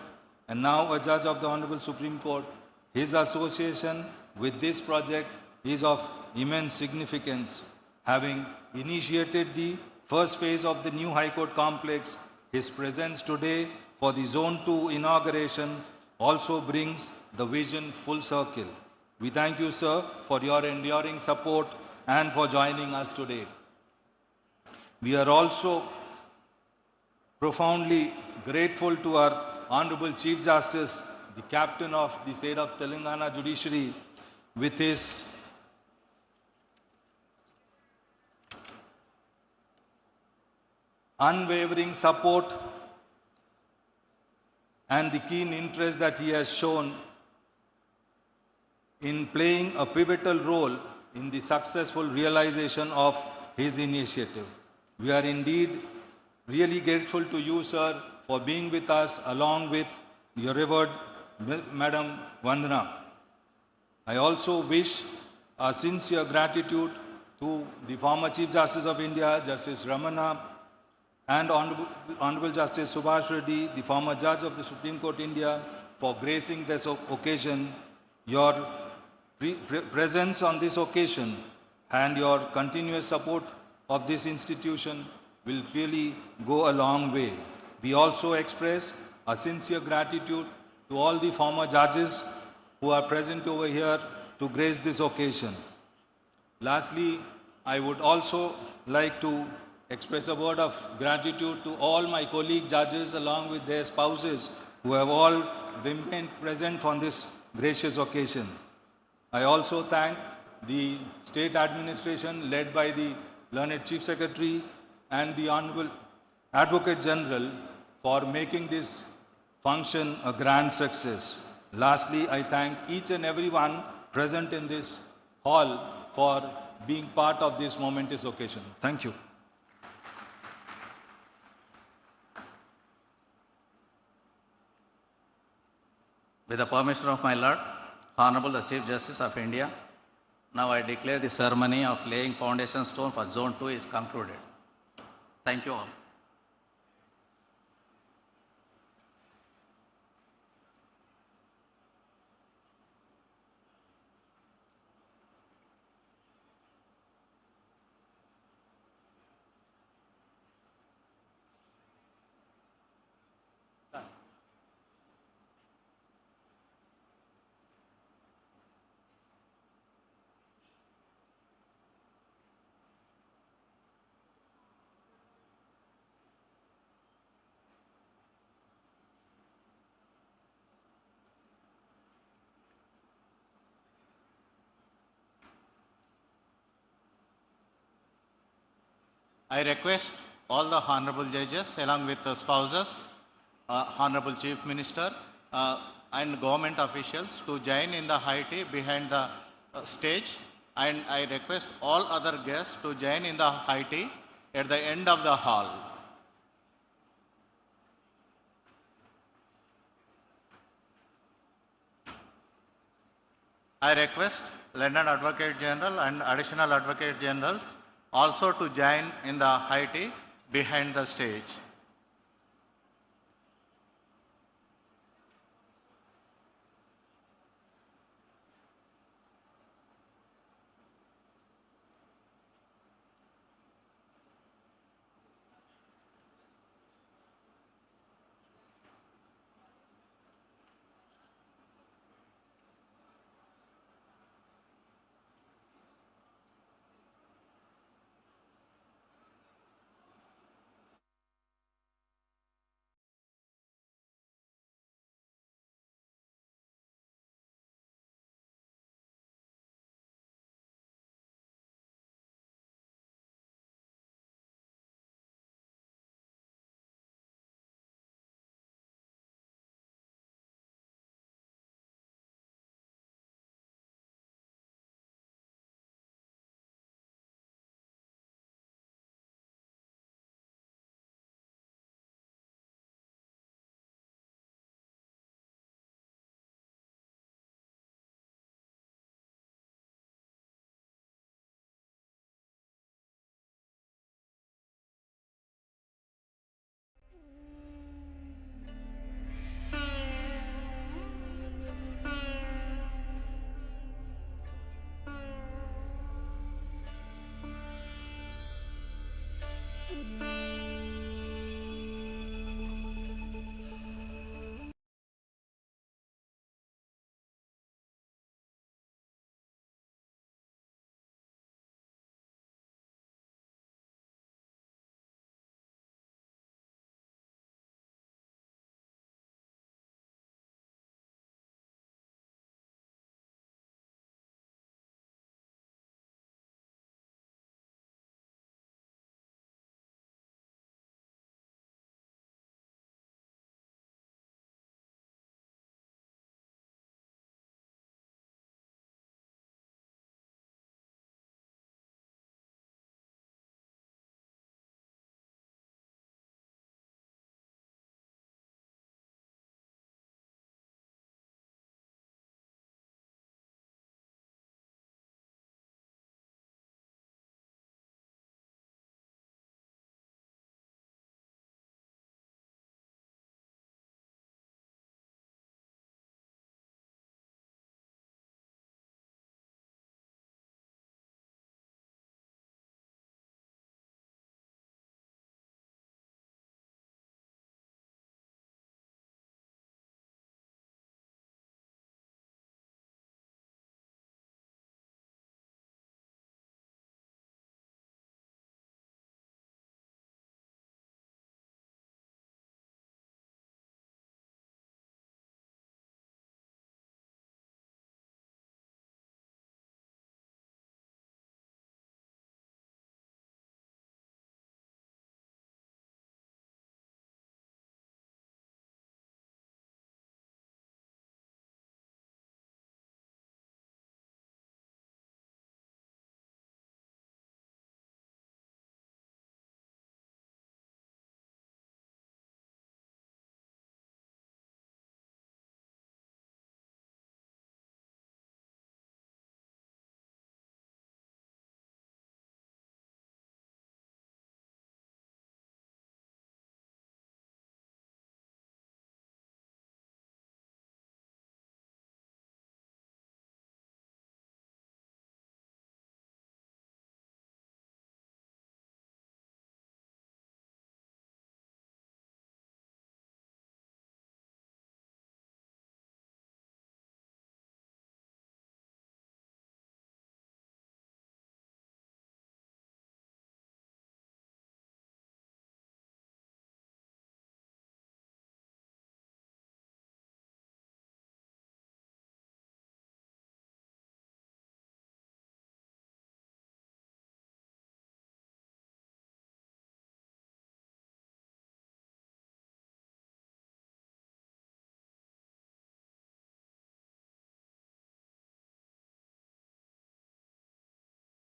and now a Judge of the Honorable Supreme Court, his association with this project is of immense significance. Having initiated the first phase of the new High Court complex, his presence today for the Zone 2 inauguration also brings the vision full circle. We thank you, sir, for your enduring support and for joining us today. We are also profoundly grateful to our Honorable Chief Justice, the Captain of the State of Telangana Judiciary, with his unwavering support and the keen interest that he has shown in playing a pivotal role in the successful realization of his initiative. We are indeed really grateful to you, sir, for being with us along with your revered Madam Vandana. I also wish a sincere gratitude to the former Chief Justice of India, Justice Ramana, and Honorable Justice Subhash Reddy, the former Judge of the Supreme Court India, for gracing this occasion. Your presence on this occasion and your continuous support of this institution will really go a long way. We also express a sincere gratitude to all the former judges who are present over here to grace this occasion. Lastly, I would also like to express a word of gratitude to all my colleague judges along with their spouses who have all remained present on this gracious occasion. I also thank the state administration led by the learned Chief Secretary and the Honorable Advocate General for making this function a grand success. Lastly, I thank each and everyone present in this hall for being part of this momentous occasion. Thank you. With the permission of my Lord, Honorable the Chief Justice of India, now I declare the ceremony of laying foundation stone for Zone 2 is concluded. Thank you all. I request all the honorable judges along with the spouses, honorable chief minister and government officials to join in the high tea behind the stage, and I request all other guests to join in the high tea at the end of the hall. I request Learned Advocate General and Additional Advocate Generals also to join in the high tea behind the stage.